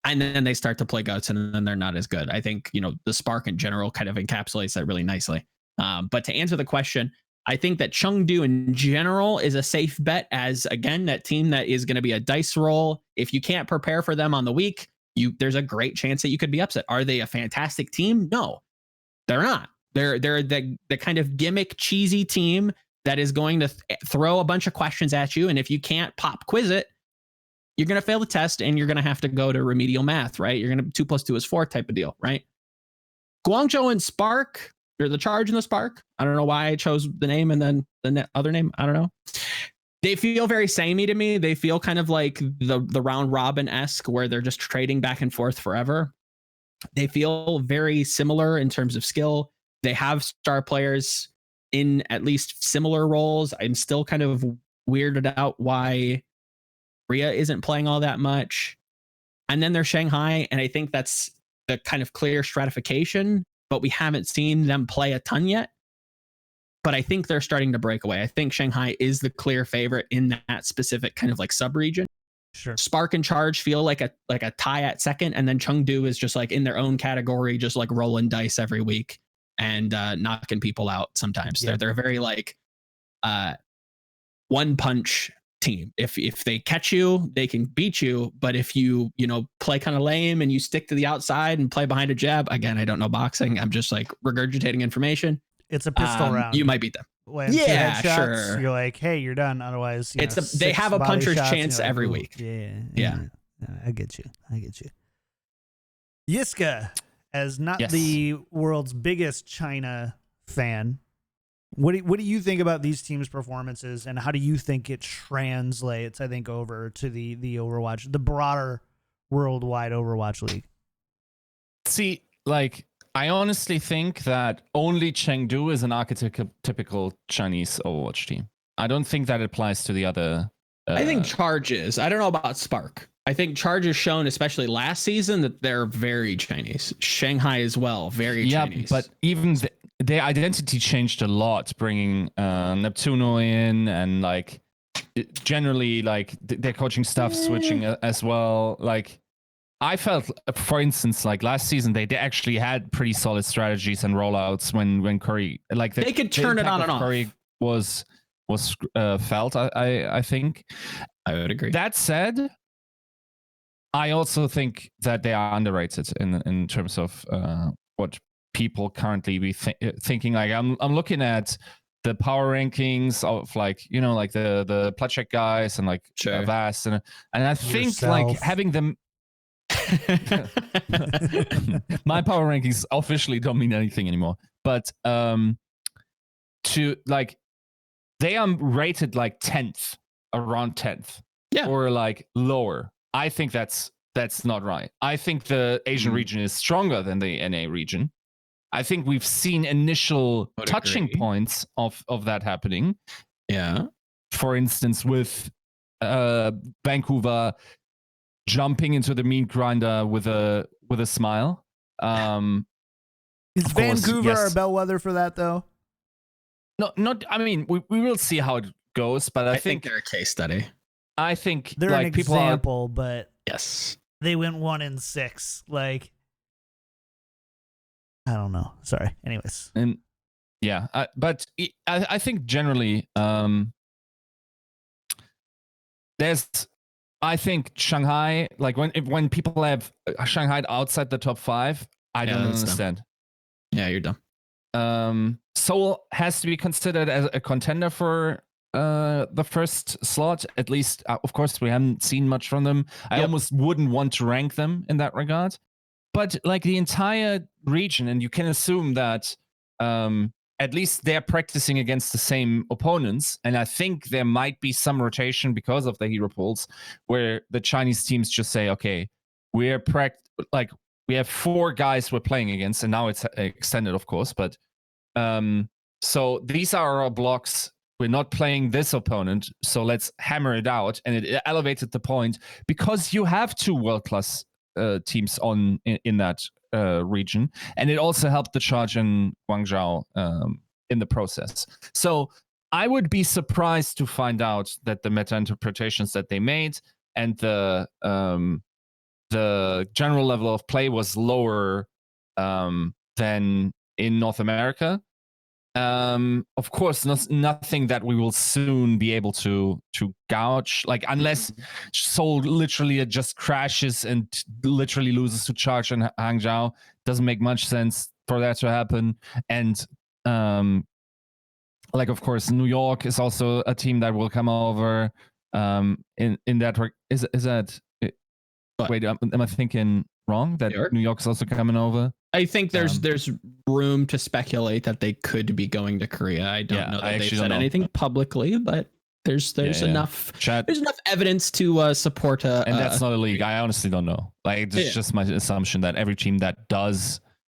and then they start to play GOATS, and then they're not as good. I think the Spark in general kind of encapsulates that really nicely. But to answer the question, I think that Chengdu in general is a safe bet as, again, that team that is going to be a dice roll. If you can't prepare for them on the week, there's a great chance that you could be upset. Are they a fantastic team? No, they're not. They're the kind of gimmick cheesy team that is going to throw a bunch of questions at you. And if you can't pop quiz it, you're going to fail the test and you're going to have to go to remedial math, right? You're going to 2 + 2 is 4 type of deal, right? Guangzhou and Spark, or the Charge and the Spark. I don't know why I chose the name and then the other name. I don't know. They feel very samey to me. They feel kind of like the round robin-esque where they're just trading back and forth forever. They feel very similar in terms of skill. They have star players in at least similar roles. I'm still kind of weirded out why Korea isn't playing all that much. And then there's Shanghai, and I think that's the kind of clear stratification, but we haven't seen them play a ton yet. But I think they're starting to break away. I think Shanghai is the clear favorite in that specific kind of like sub-region. Sure. Spark and Charge feel like a tie at second, and then Chengdu is just like in their own category, just like rolling dice every week and knocking people out sometimes. Yeah. They're very like one punch team. If they catch you, they can beat you. But if you play kind of lame and you stick to the outside and play behind a jab, again, I don't know boxing. I'm just like regurgitating information. It's a pistol round. You might beat them. When yeah, two headshots, sure. You're like, hey, you're done. Otherwise, they have a puncher's chance like, every week. Yeah. I get you. Yiska, as not the world's biggest China fan, what do you think about these teams' performances, and how do you think it translates, I think, over to the Overwatch, the broader worldwide Overwatch league? See, like, I honestly think that only Chengdu is an archetypical Chinese Overwatch team. I don't think that applies to the other. I think Charge is. I don't know about Spark. I think Charge has shown, especially last season, that they're very Chinese. Shanghai as well, very Chinese. Yeah, but even their identity changed a lot, bringing Neptuno in, and like generally like their coaching staff switching as well. Like, I felt, for instance, like last season, they actually had pretty solid strategies and rollouts when Curry, like they could turn it on and off. Curry was felt. I think. I would agree. That said, I also think that they are underrated in terms of what people currently be thinking. Like, I'm looking at the power rankings of like the Platchek guys and like Vast and I think like having them. My power rankings officially don't mean anything anymore, but to like they are rated like 10th, around 10th, or like lower. I think that's not right. I think the Asian region is stronger than the NA region. I think we've seen initial touching points of that happening. Yeah. For instance, with Vancouver jumping into the meat grinder with a smile. Is Vancouver our bellwether for that though? No, not. I mean, we will see how it goes, but I think they're a case study. I think they're like an people example, but yes, they went 1-6. Like, I don't know. Sorry. Anyways, and yeah, but I think generally, there's. I think Shanghai, like when people have Shanghai outside the top 5, I don't understand. Dumb. Yeah, you're dumb. Seoul has to be considered as a contender for the first slot. At least, of course, we haven't seen much from them. I almost wouldn't want to rank them in that regard. But like the entire region, and you can assume that at least they're practicing against the same opponents. And I think there might be some rotation because of the hero pools where the Chinese teams just say, okay, we have 4 guys we're playing against, and now it's extended, of course. But so these are our blocks. We're not playing this opponent, so let's hammer it out. And it elevated the point because you have 2 world-class teams in that region, and it also helped the Charge in Guangzhou in the process. So I would be surprised to find out that the meta interpretations that they made and the general level of play was lower than in North America. Of course, nothing that we will soon be able to gouge. Like unless Seoul literally just crashes and literally loses to Charge and Hangzhou, doesn't make much sense for that to happen. And like of course, New York is also a team that will come over. In that is that? What? Wait, am I thinking wrong? That New York is also coming over? I think there's room to speculate that they could be going to Korea. I don't know that they've said anything publicly, but there's enough there's enough evidence to support a. And that's not a league. I honestly don't know. Like it's just my assumption that every team that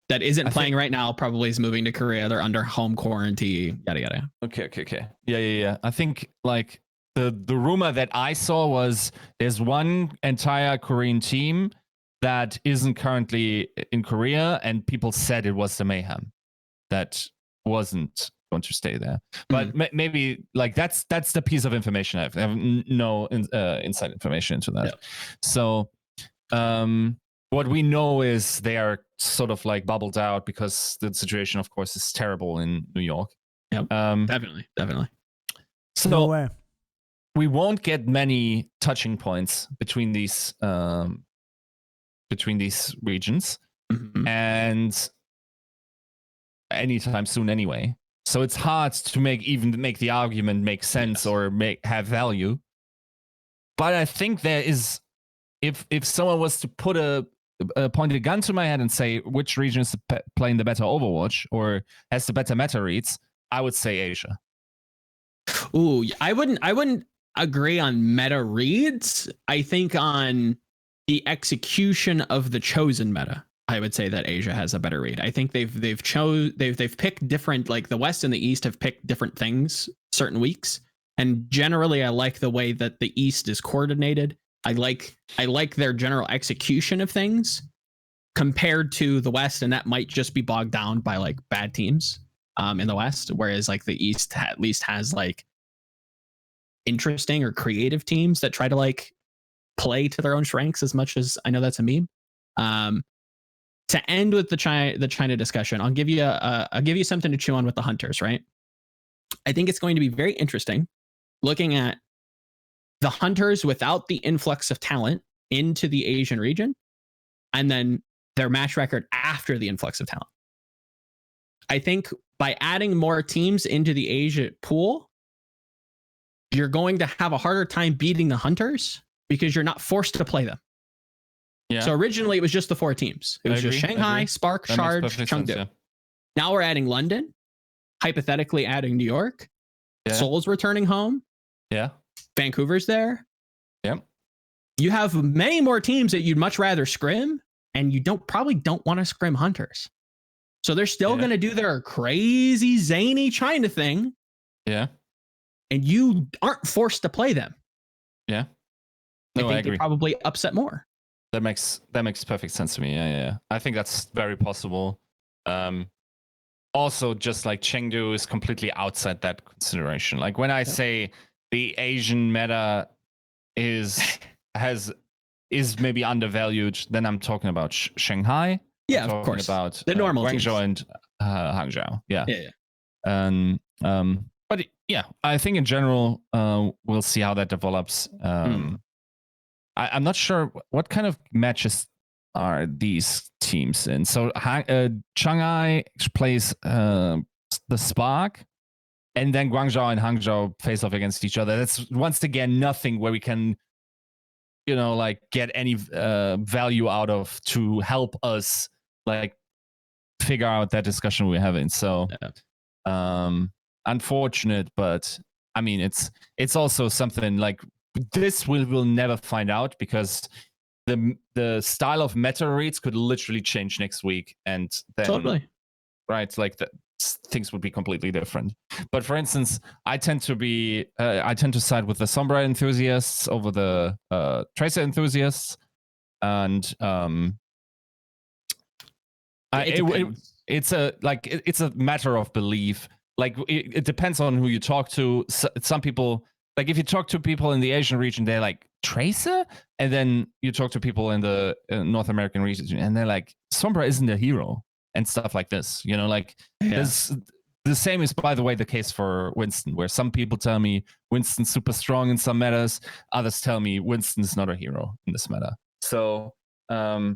isn't playing right now probably is moving to Korea. They're under home quarantine. Yada yada. Okay. Yeah. I think like the rumor that I saw was there's one entire Korean team that isn't currently in Korea, and people said it was the Mayhem that wasn't going to stay there. But maybe like that's the piece of information I have. I have no inside information into that. Yeah. So what we know is they are sort of like bubbled out because the situation, of course, is terrible in New York. Yeah, definitely. So no way. We won't get many touching points between these regions and anytime soon anyway. So it's hard to make the argument make sense or have value. But I think there is, if someone was to put point a gun to my head and say which region is playing the better Overwatch or has the better meta reads, I would say Asia. Ooh, I wouldn't agree on meta reads. I think on the execution of the chosen meta, I would say that Asia has a better read. I think they've picked different, like the West and the East have picked different things certain weeks, and generally I like the way that the East is coordinated. I like their general execution of things compared to the West, and that might just be bogged down by like bad teams in the West, whereas like the East at least has like interesting or creative teams that try to like play to their own strengths, as much as I know that's a meme. To end with the China discussion, I'll give you something to chew on with the Hunters, right? I think it's going to be very interesting looking at the Hunters without the influx of talent into the Asian region, and then their match record after the influx of talent. I think by adding more teams into the Asia pool, you're going to have a harder time beating the Hunters because you're not forced to play them. Yeah. So originally it was just the 4 teams. It was just Shanghai, Spark, Charge, Chengdu. Yeah. Now we're adding London, hypothetically adding New York. Yeah. Seoul's returning home. Yeah. Vancouver's there. Yep. You have many more teams that you'd much rather scrim, and you probably don't want to scrim Hunters. So they're still going to do their crazy zany China thing. Yeah. And you aren't forced to play them. Yeah. No, I think they probably upset more. That makes perfect sense to me. Yeah. I think that's very possible. Also, just like Chengdu is completely outside that consideration. Like when I say the Asian meta is maybe undervalued, then I'm talking about Shanghai. Yeah, of course. About the normal Guangzhou and Hangzhou. Yeah. But yeah, I think in general, we'll see how that develops. I'm not sure what kind of matches are these teams in. So Shanghai plays the Spark, and then Guangzhou and Hangzhou face off against each other. That's once again nothing where we can, like get any value out of to help us like figure out that discussion we're having. So unfortunate, but I mean it's also something like this we'll never find out, because the style of meta reads could literally change next week, and then totally right, like things would be completely different. But for instance, I tend to side with the Somber enthusiasts over the Tracer enthusiasts, and it's a matter of belief. Like it depends on who you talk to. Some people, like if you talk to people in the Asian region, they're like Tracer, and then you talk to people in the North American region, and they're like Sombra isn't a hero and stuff like this. Like the same is, by the way, the case for Winston, where some people tell me Winston's super strong in some metas. Others tell me Winston's not a hero in this meta. So I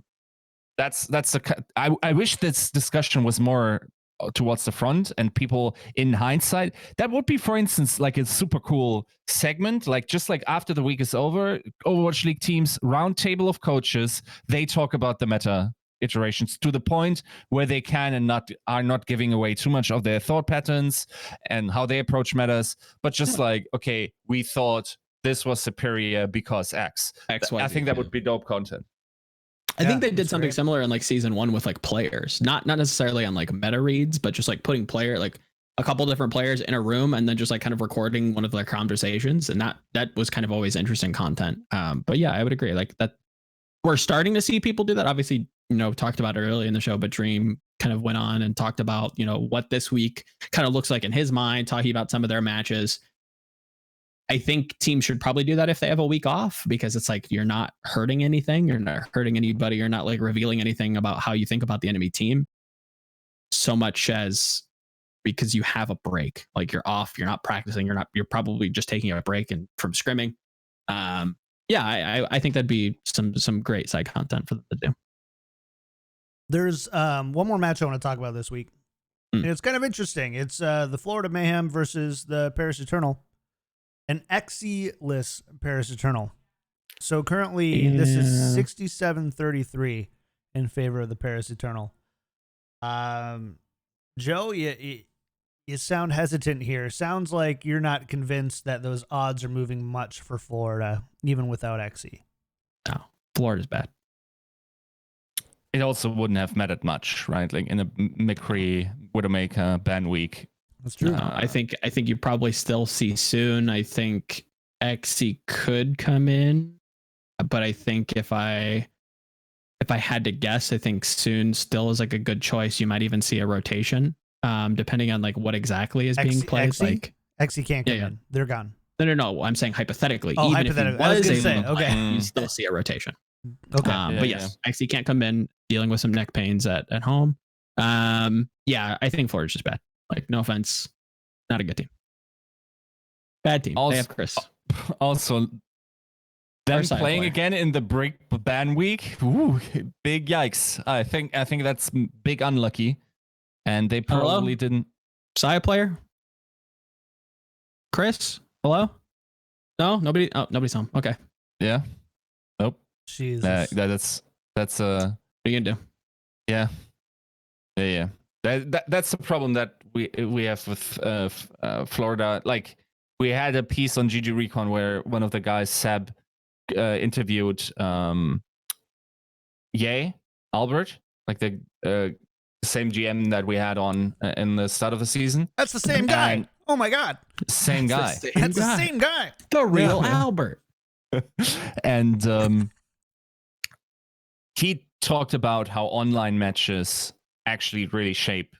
wish this discussion was more towards the front and people in hindsight. That would be, for instance, like a super cool segment, like just like after the week is over, Overwatch League teams roundtable of coaches, they talk about the meta iterations to the point where they can and are not giving away too much of their thought patterns and how they approach metas, but just like, okay, we thought this was superior because X. I think that would be dope content. I think they did something similar in like season 1 with like players, not necessarily on like meta reads, but just like putting like a couple different players in a room and then just like kind of recording one of their conversations. And that was kind of always interesting content. But yeah, I would agree. Like that we're starting to see people do that. Obviously, talked about it early in the show, but Dream kind of went on and talked about, what this week kind of looks like in his mind, talking about some of their matches. I think teams should probably do that if they have a week off, because it's like you're not hurting anything, you're not hurting anybody, you're not like revealing anything about how you think about the enemy team, so much as because you have a break. Like you're off, you're not practicing, you're probably just taking a break and from scrimming. I think that'd be some great side content for them to do. There's one more match I want to talk about this week. And it's kind of interesting. It's the Florida Mayhem versus the Paris Eternal. An Xe-less Paris Eternal. So currently, this is 67-33 in favor of the Paris Eternal. Joe, you sound hesitant here. Sounds like you're not convinced that those odds are moving much for Florida, even without Xe. No, Florida's bad. It also wouldn't have mattered much, right? Like in a McCree, Widowmaker, ban week. That's true. I think you probably still see soon. I think Xe could come in, but I think if I had to guess, I think soon still is like a good choice. You might even see a rotation, depending on like what exactly is being played. Xe? Like Xe can't come in; they're gone. No. I'm saying hypothetically. Oh, even hypothetically. If he was able say, to play, okay. you still see a rotation. Okay. But yes, Xe can't come in, dealing with some neck pains at home. I think Florida's just bad. Like, no offense, not a good team. Bad team. Also, they have Chris. Also, them playing again in the break ban week. Ooh, big yikes! I think that's big unlucky, and they probably didn't. Saya player. Chris, hello. No, nobody. Oh, nobody saw him. Okay. Yeah. Nope. Jesus. That's what are you gonna do? Yeah. That's the problem that we have with Florida. Like we had a piece on GG Recon where one of the guys, Seb, interviewed Albert, like the same GM that we had on in the start of the season. That's the same guy. And oh my god. Same guy. That's the same guy. The real Albert. And he talked about how online matches actually really shape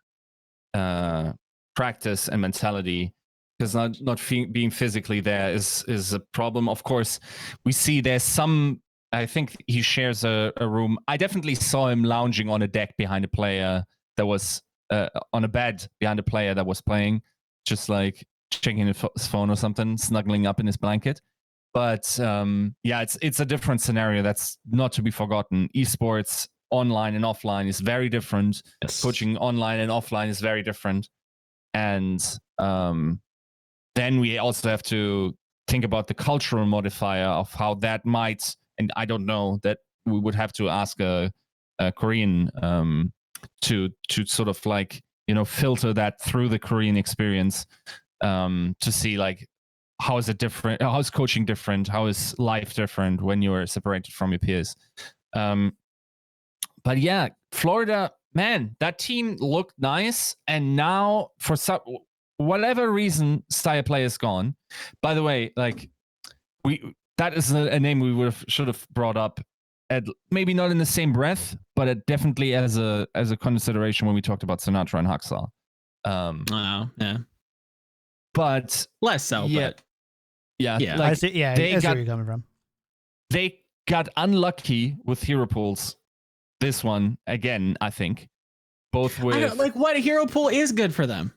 practice and mentality, because not being physically there is a problem. Of course, we see there's some. I think he shares a room. I definitely saw him lounging on a deck behind a player that was on a bed behind a player that was playing, just like checking his phone or something, snuggling up in his blanket. But it's a different scenario that's not to be forgotten. Esports online and offline is very different. Yes. Coaching online and offline is very different. And then we also have to think about the cultural modifier of how that might, and I don't know, that we would have to ask a Korean to sort of like, filter that through the Korean experience to see like, how is it different? How is coaching different? How is life different when you're separated from your peers? But yeah, Florida, man, that team looked nice. And now for whatever reason, Steyr Play is gone. By the way, like that is a name we should have brought up at maybe not in the same breath, but definitely as a consideration when we talked about Sinatra and Haksal. Yeah. But less so, but yeah. Like, I see where you're coming from. They got unlucky with hero pools. This one again, I think. Both with what hero pool is good for them.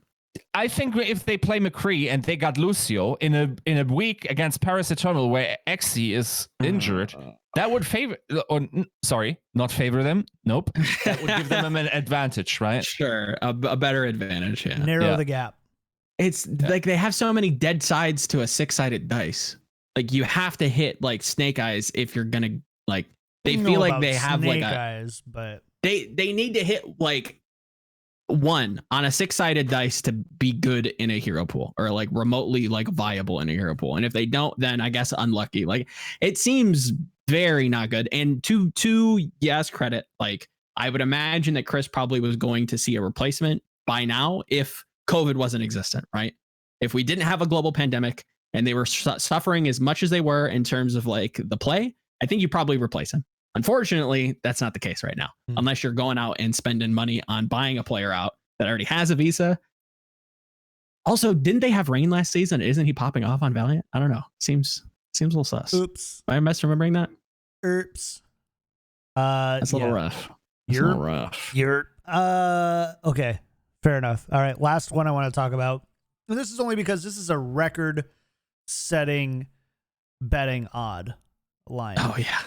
I think if they play McCree and they got Lucio in a week against Paris Eternal where Xe is injured, that would favor. Or sorry, not favor them. Nope, that would give them an advantage, right? Sure, a better advantage. Yeah, Narrow the gap. It's like they have so many dead sides to a 6-sided dice. Like you have to hit like Snake Eyes if you're gonna like. They feel like they have like eyes, but they need to hit like 1 on a 6-sided dice to be good in a hero pool or like remotely like viable in a hero pool. And if they don't, then I guess unlucky. Like it seems very not good. And to yes credit, like I would imagine that Chris probably was going to see a replacement by now if COVID wasn't existent, right? If we didn't have a global pandemic and they were suffering as much as they were in terms of like the play, I think you probably replace him. Unfortunately, that's not the case right now, unless you're going out and spending money on buying a player out that already has a visa. Also, didn't they have Rain last season? Isn't he popping off on Valiant? I don't know. Seems a little sus. Oops. Am I misremembering that? Oops. That's a little rough. You're okay. Fair enough. All right. Last one I want to talk about. And this is only because this is a record-setting betting odd line. Oh yeah.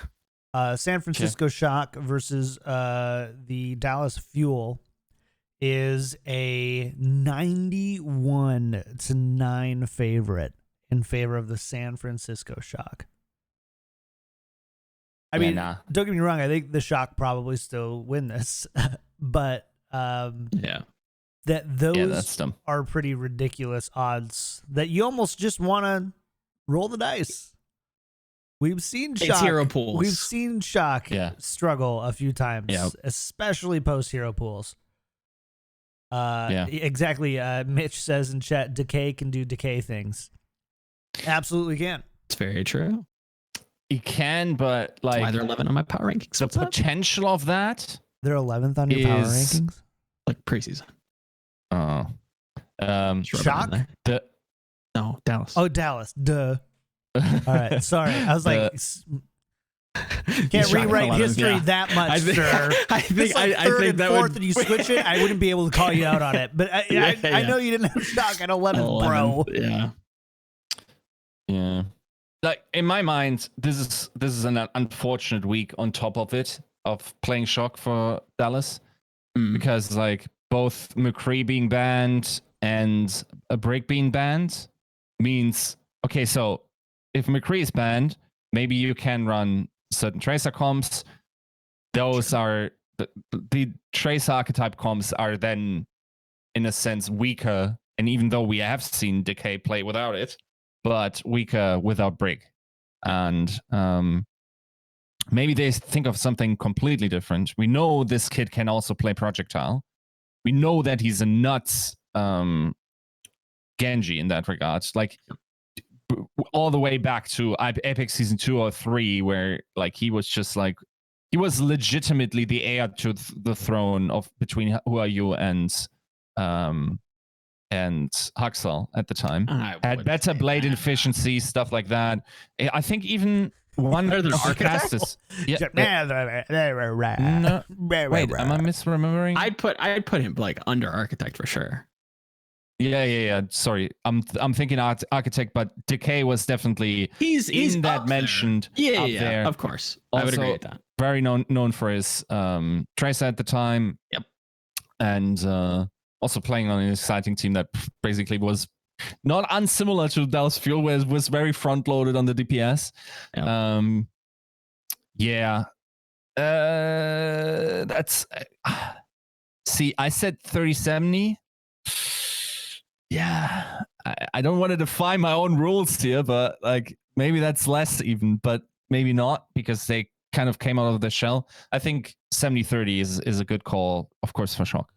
San Francisco Shock versus the Dallas Fuel is a 91-9 favorite in favor of the San Francisco Shock. I mean, don't get me wrong. I think the Shock probably still win this, but those are pretty ridiculous odds that you almost just want to roll the dice. We've seen Shock. Hero pools. We've seen Shock struggle a few times, especially post hero pools. Exactly. Mitch says in chat, Decay can do Decay things. Absolutely can. It's very true. He can, but like, why they're 11 on my power rankings? The potential of that, they're 11th on your power rankings, like preseason. Shock. No, Dallas. Oh, Dallas. Duh. All right, sorry. I was like, can't rewrite history that much, sir. I think third and fourth, and you switch it. I wouldn't be able to call you out on it, but I know you didn't have Shock at 11th, bro. Yeah. Like in my mind, this is an unfortunate week on top of it of playing Shock for Dallas because like both McCree being banned and a break being banned means okay, so. If McCree is banned, maybe you can run certain Tracer comps. Those are the Tracer archetype comps are then, in a sense, weaker. And even though we have seen Decay play without it, but weaker without Break. And maybe they think of something completely different. We know this kid can also play Projectile. We know that he's a nuts Genji in that regard. Like, all the way back to Epic Season 2 or 3, where like he was just like he was legitimately the heir to the throne of between Who Are You and Huxel at the time. Had better blade efficiency, stuff like that. I think even one of the architects. Wait, am I misremembering? I'd put him like under architect for sure. Yeah. Sorry, I'm thinking architect, but Decay was definitely he's that mentioned. Yeah, there. Of course. Also, I would agree with that. Very known for his Tracer at the time. Yep. And also playing on an exciting team that basically was not unsimilar to Dallas Fuel, where it was very front loaded on the DPS. Yep. That's see, I said 30-70. Yeah, I don't want to define my own rules here, but like maybe that's less even, but maybe not because they kind of came out of the shell. I think 70-30 is a good call, of course, for Shock.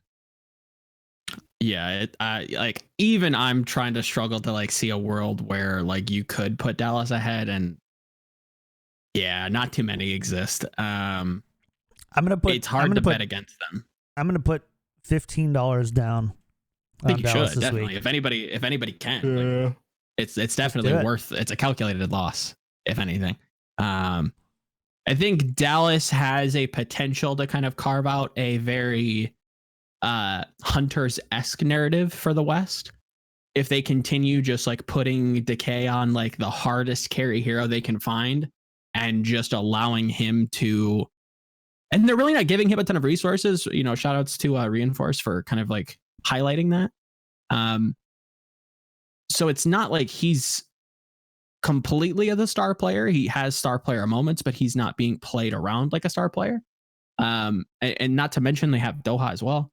Yeah, like even I'm trying to struggle to like see a world where like you could put Dallas ahead, and yeah, not too many exist. I'm gonna put. It's hard to bet against them. I'm gonna put $15 down. I think you should definitely. Week. If anybody can, like, it's definitely worth. It's a calculated loss, if anything. I think Dallas has a potential to kind of carve out a very Hunters-esque narrative for the West. If they continue just like putting Decay on like the hardest carry hero they can find and just allowing him to, and they're really not giving him a ton of resources, you know, shout outs to Reinforce for kind of like highlighting that. So it's not like he's completely the star player. He has star player moments, but he's not being played around like a star player. And not to mention they have Doha as well.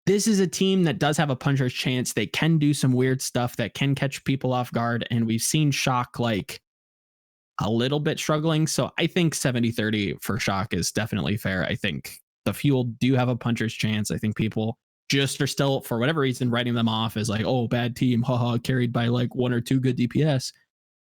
This is a team that does have a puncher's chance. They can do some weird stuff that can catch people off guard. And we've seen Shock like a little bit struggling. So I think 70-30 for Shock is definitely fair. I think the Fuel do have a puncher's chance. I think people just are still, for whatever reason, writing them off as like, oh, bad team, haha, carried by like 1 or 2 good DPS.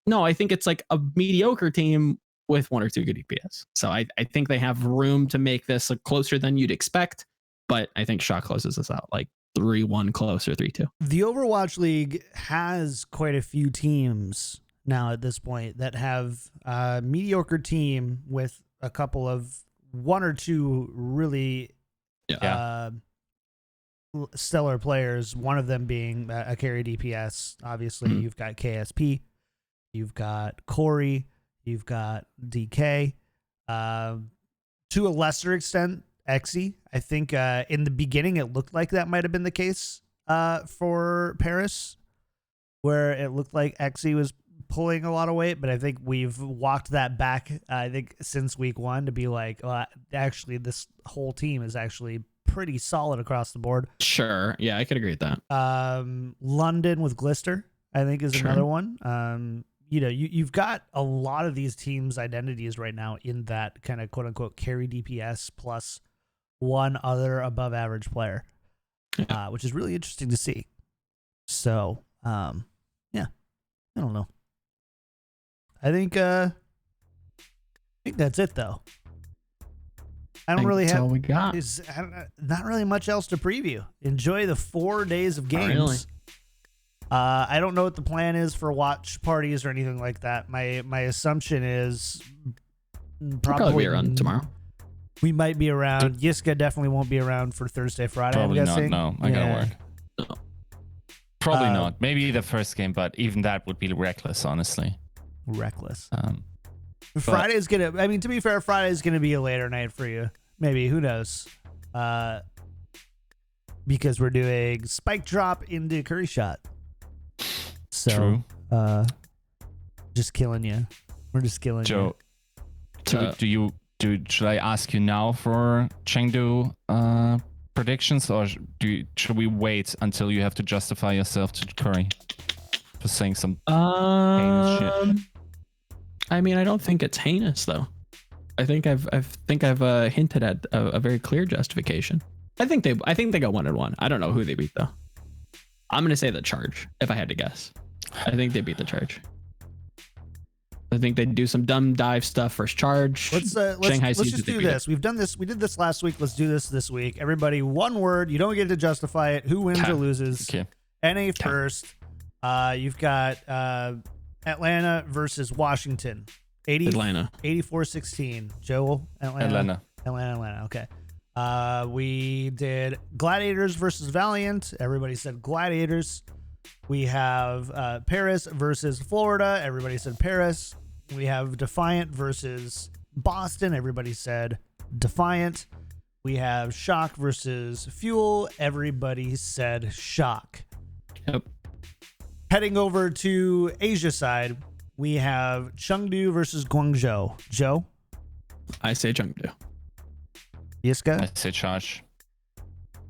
No, I think it's like a mediocre team with 1 or 2 good DPS. So I think they have room to make this closer than you'd expect. But I think Shock closes this out like 3-1 close or 3-2. The Overwatch League has quite a few teams now at this point that have a mediocre team with a couple of 1 or 2 really stellar players. One of them being a carry DPS. Obviously, you've got KSP, you've got Corey, you've got DK. To a lesser extent, Exy. I think in the beginning it looked like that might have been the case for Paris, where it looked like Exy was pulling a lot of weight, but I think we've walked that back, I think, since week 1 to be like, actually, this whole team is actually pretty solid across the board. Sure. Yeah, I could agree with that. London with Glister, I think, is another one. You know, you've got a lot of these teams' identities right now in that kind of quote-unquote carry DPS plus one other above average player, which is really interesting to see. So, yeah, I don't know. I think that's it though. I don't really have. All we got. Not really much else to preview. Enjoy the 4 days of games. Really. I don't know what the plan is for watch parties or anything like that. My assumption is probably be around tomorrow. We might be around. Yiska definitely won't be around for Thursday, Friday. Probably I'm guessing. not. No, I gotta work. Probably not. Maybe the first game, but even that would be reckless, honestly. Reckless. Friday's gonna. I mean, to be fair, Friday's gonna be a later night for you. Maybe, who knows? Because we're doing Spike Drop into Curry Shot. So, True. Just killing you. We're just killing Joe, you. should I ask you now for Chengdu predictions, or should we wait until you have to justify yourself to Curry for saying some heinous shit? I mean, I don't think it's heinous though. I think I've hinted at a very clear justification. I think they go 1-1. I don't know who they beat though. I'm gonna say the Charge if I had to guess. I think they beat the Charge. I think they do some dumb dive stuff first Charge. Let's just do this. We've done this. We did this last week. Let's do this week. Everybody, one word. You don't get to justify it. Who wins or loses? Okay. NA first. You've got Atlanta versus Washington. Atlanta. 84-16. Joe, Atlanta. Okay. We did Gladiators versus Valiant. Everybody said Gladiators. We have Paris versus Florida. Everybody said Paris. We have Defiant versus Boston. Everybody said Defiant. We have Shock versus Fuel. Everybody said Shock. Yep. Heading over to Asia side, we have Chengdu versus Guangzhou. Joe? I say Chengdu. Yiska? I say Charge.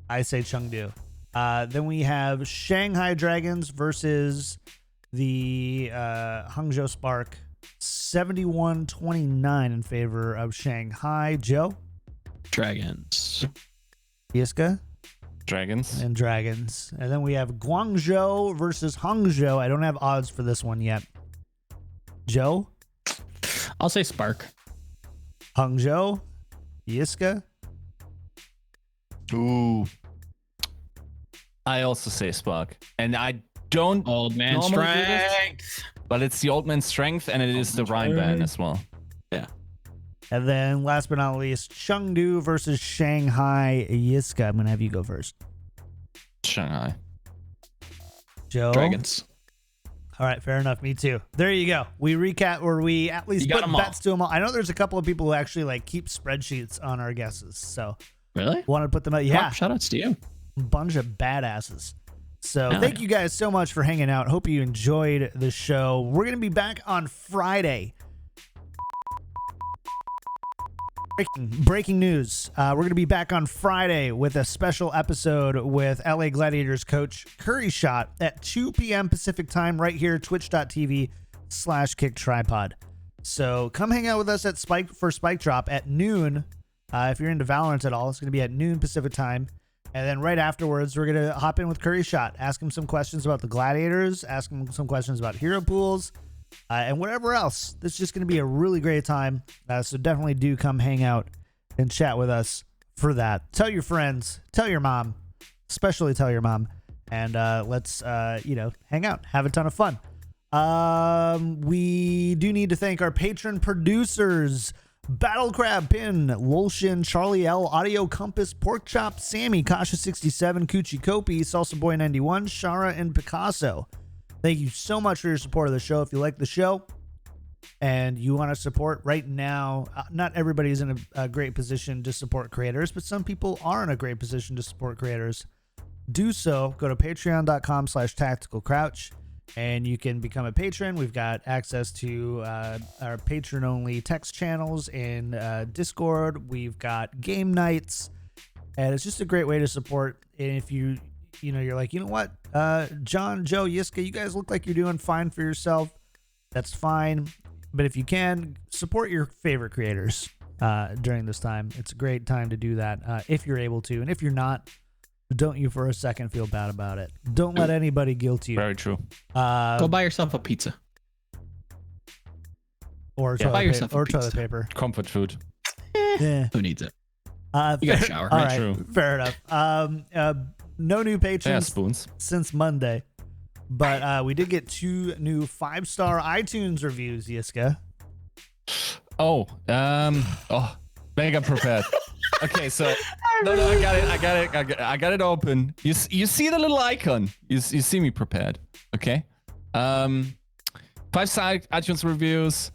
I say Chengdu. Then we have Shanghai Dragons versus the Hangzhou Spark. 71-29 in favor of Shanghai. Joe? Dragons. Yiska? Dragons. And Dragons. And then we have Guangzhou versus Hangzhou. I don't have odds for this one yet. Joe? I'll say Spark. Hangzhou? Yiska? Ooh. I also say Spark. And I don't Old man strength. but it's the old man strength and it is the Rhine ban as well. Yeah. And then last but not least, Chengdu versus Shanghai. Yiska, I'm going to have you go first. Shanghai. Joe? Dragons. All right, fair enough. Me too. There you go. We recap, or we at least put bets to them all. I know there's a couple of people who actually like keep spreadsheets on our guesses. So really want to put them out. Yeah. Shout outs to you. Bunch of badasses. So thank you guys so much for hanging out. Hope you enjoyed the show. We're going to be back on Friday. Breaking news. We're going to be back on Friday with a special episode with LA Gladiators coach Curry Shot at 2 p.m. Pacific time right here, twitch.tv/KickedTripod. So come hang out with us at Spike Drop at noon. If you're into Valorant at all, it's going to be at noon Pacific time. And then right afterwards, we're going to hop in with Curry Shot, ask him some questions about the Gladiators, ask him some questions about hero pools, and whatever else. This is just going to be a really great time. So definitely do come hang out and chat with us for that. Tell your friends, tell your mom, especially tell your mom, and let's hang out, have a ton of fun. We do need to thank our patron producers: Battle Crab, Pin, Lolshin, Charlie L, Audio Compass, Pork Chop, Sammy, Kasha67, Coochie Kopi, Salsa Boy 91, Shara, and Picasso. Thank you so much for your support of the show. If you like the show and you want to support right now, not everybody's in a great position to support creators, but some people are in a great position to support creators. Do so. Go to patreon.com/tacticalcrouch. And you can become a patron. We've got access to our patron-only text channels in Discord. We've got game nights, and it's just a great way to support. And if you're like, you know what, John, Joe, Yiska, you guys look like you're doing fine for yourself. That's fine. But if you can, support your favorite creators during this time. It's a great time to do that if you're able to. And if you're not, don't you for a second feel bad about it. Don't let anybody guilt you. Very true. Go buy yourself a pizza. Or toilet paper. Comfort food. Who needs it? You got a shower. All right, True. fair enough. No new patrons spoons since Monday, but we did get 2 new 5-star iTunes reviews, Yiska. Mega prepared. Okay, so no, I got it open. You see the little icon. You see me prepared. Okay. 5-star iTunes reviews.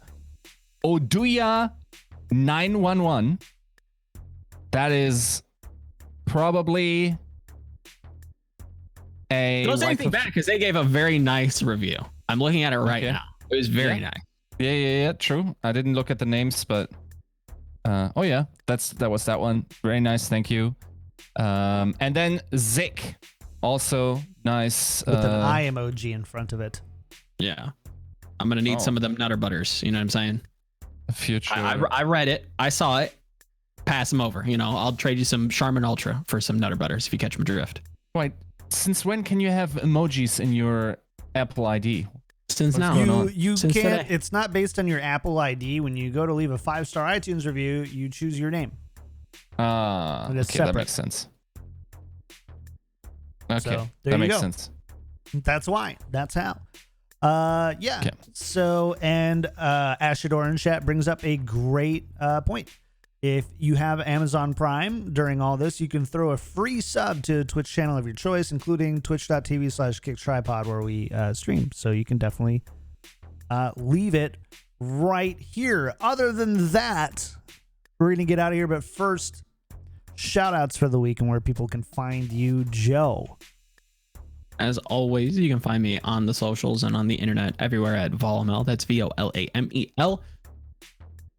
Oduya 911. That is probably a. Don't say anything bad because they gave a very nice review. I'm looking at it right now. It was very nice. Yeah. True. I didn't look at the names, but. That was that one. Very nice, thank you. And then Zik, also nice. With an eye emoji in front of it. Yeah. I'm going to need some of them Nutter Butters. You know what I'm saying? Future. I read it. I saw it. Pass them over. I'll trade you some Charmin Ultra for some Nutter Butters if you catch my drift. Wait, since when can you have emojis in your Apple ID? Since now. You Since can't. today. It's not based on your Apple ID. When you go to leave a 5-star iTunes review, you choose your name. Okay, that makes sense. Okay, so, that makes sense. That's why. That's how. Yeah. Okay. So, and Ashador in chat brings up a great point. If you have Amazon Prime during all this, you can throw a free sub to a Twitch channel of your choice, including twitch.tv/KickedTripod, where we stream. So you can definitely leave it right here. Other than that, we're going to get out of here. But first, shout outs for the week and where people can find you, Joe. As always, you can find me on the socials and on the internet everywhere at Volamel. That's Volamel.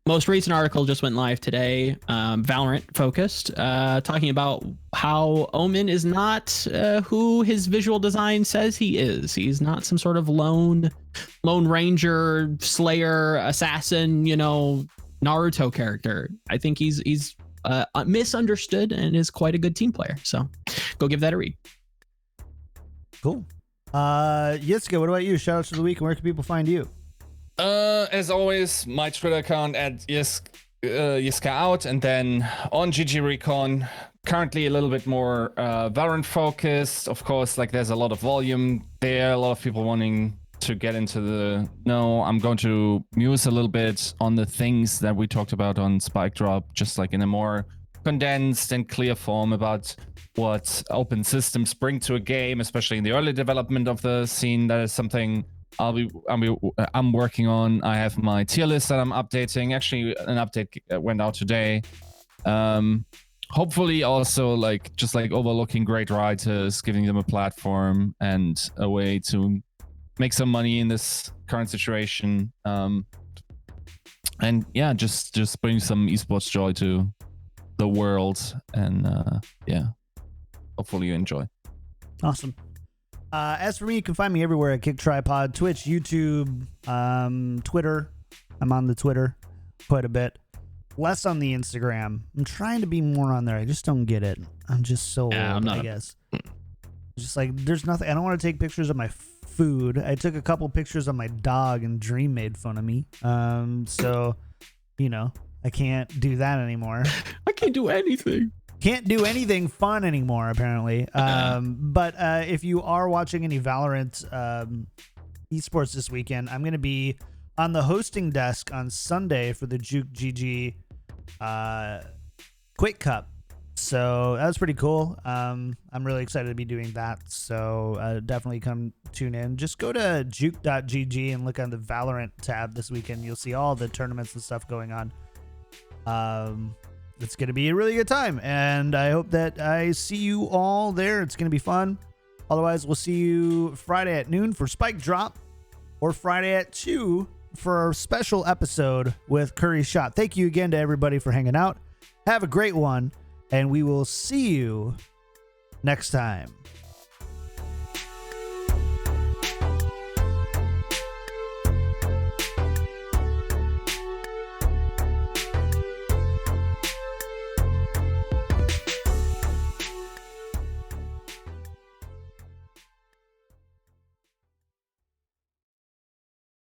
Most recent article just went live today, Valorant focused, talking about how Omen is not who his visual design says he is. He's not some sort of lone ranger, slayer, assassin, Naruto character. I think he's misunderstood and is quite a good team player. So go give that a read. Cool. Yiska, what about you? Shout outs for the week and where can people find you? As always, my Twitter account at Yiska out, and then on GG Recon, currently a little bit more Valorant focused. Of course, there's a lot of volume there, a lot of people wanting to get into the I'm going to muse a little bit on the things that we talked about on Spike Drop, just like in a more condensed and clear form about what open systems bring to a game, especially in the early development of the scene. That is something I'm working on. I have my tier list that I'm updating. Actually, an update went out today. Hopefully also like just like overlooking great writers, giving them a platform and a way to make some money in this current situation. And yeah, just bring some esports joy to the world. And yeah, hopefully you enjoy. Awesome. As for me, you can find me everywhere at KickedTripod, Twitch, YouTube, Twitter. I'm on the Twitter quite a bit. Less on the Instagram. I'm trying to be more on there. I just don't get it. I'm just so old, I guess. Just like, there's nothing. I don't want to take pictures of my food. I took a couple pictures of my dog and Dream made fun of me. So, you know, I can't do that anymore. I can't do anything. Can't do anything fun anymore, apparently. But if you are watching any Valorant esports this weekend, I'm going to be on the hosting desk on Sunday for the Juke GG Quick Cup. So that was pretty cool. I'm really excited to be doing that. So definitely come tune in. Just go to juke.gg and look on the Valorant tab this weekend. You'll see all the tournaments and stuff going on. It's going to be a really good time. And I hope that I see you all there. It's going to be fun. Otherwise, we'll see you Friday at noon for Spike Drop or Friday at 2 for our special episode with Curry Shot. Thank you again to everybody for hanging out. Have a great one, and we will see you next time.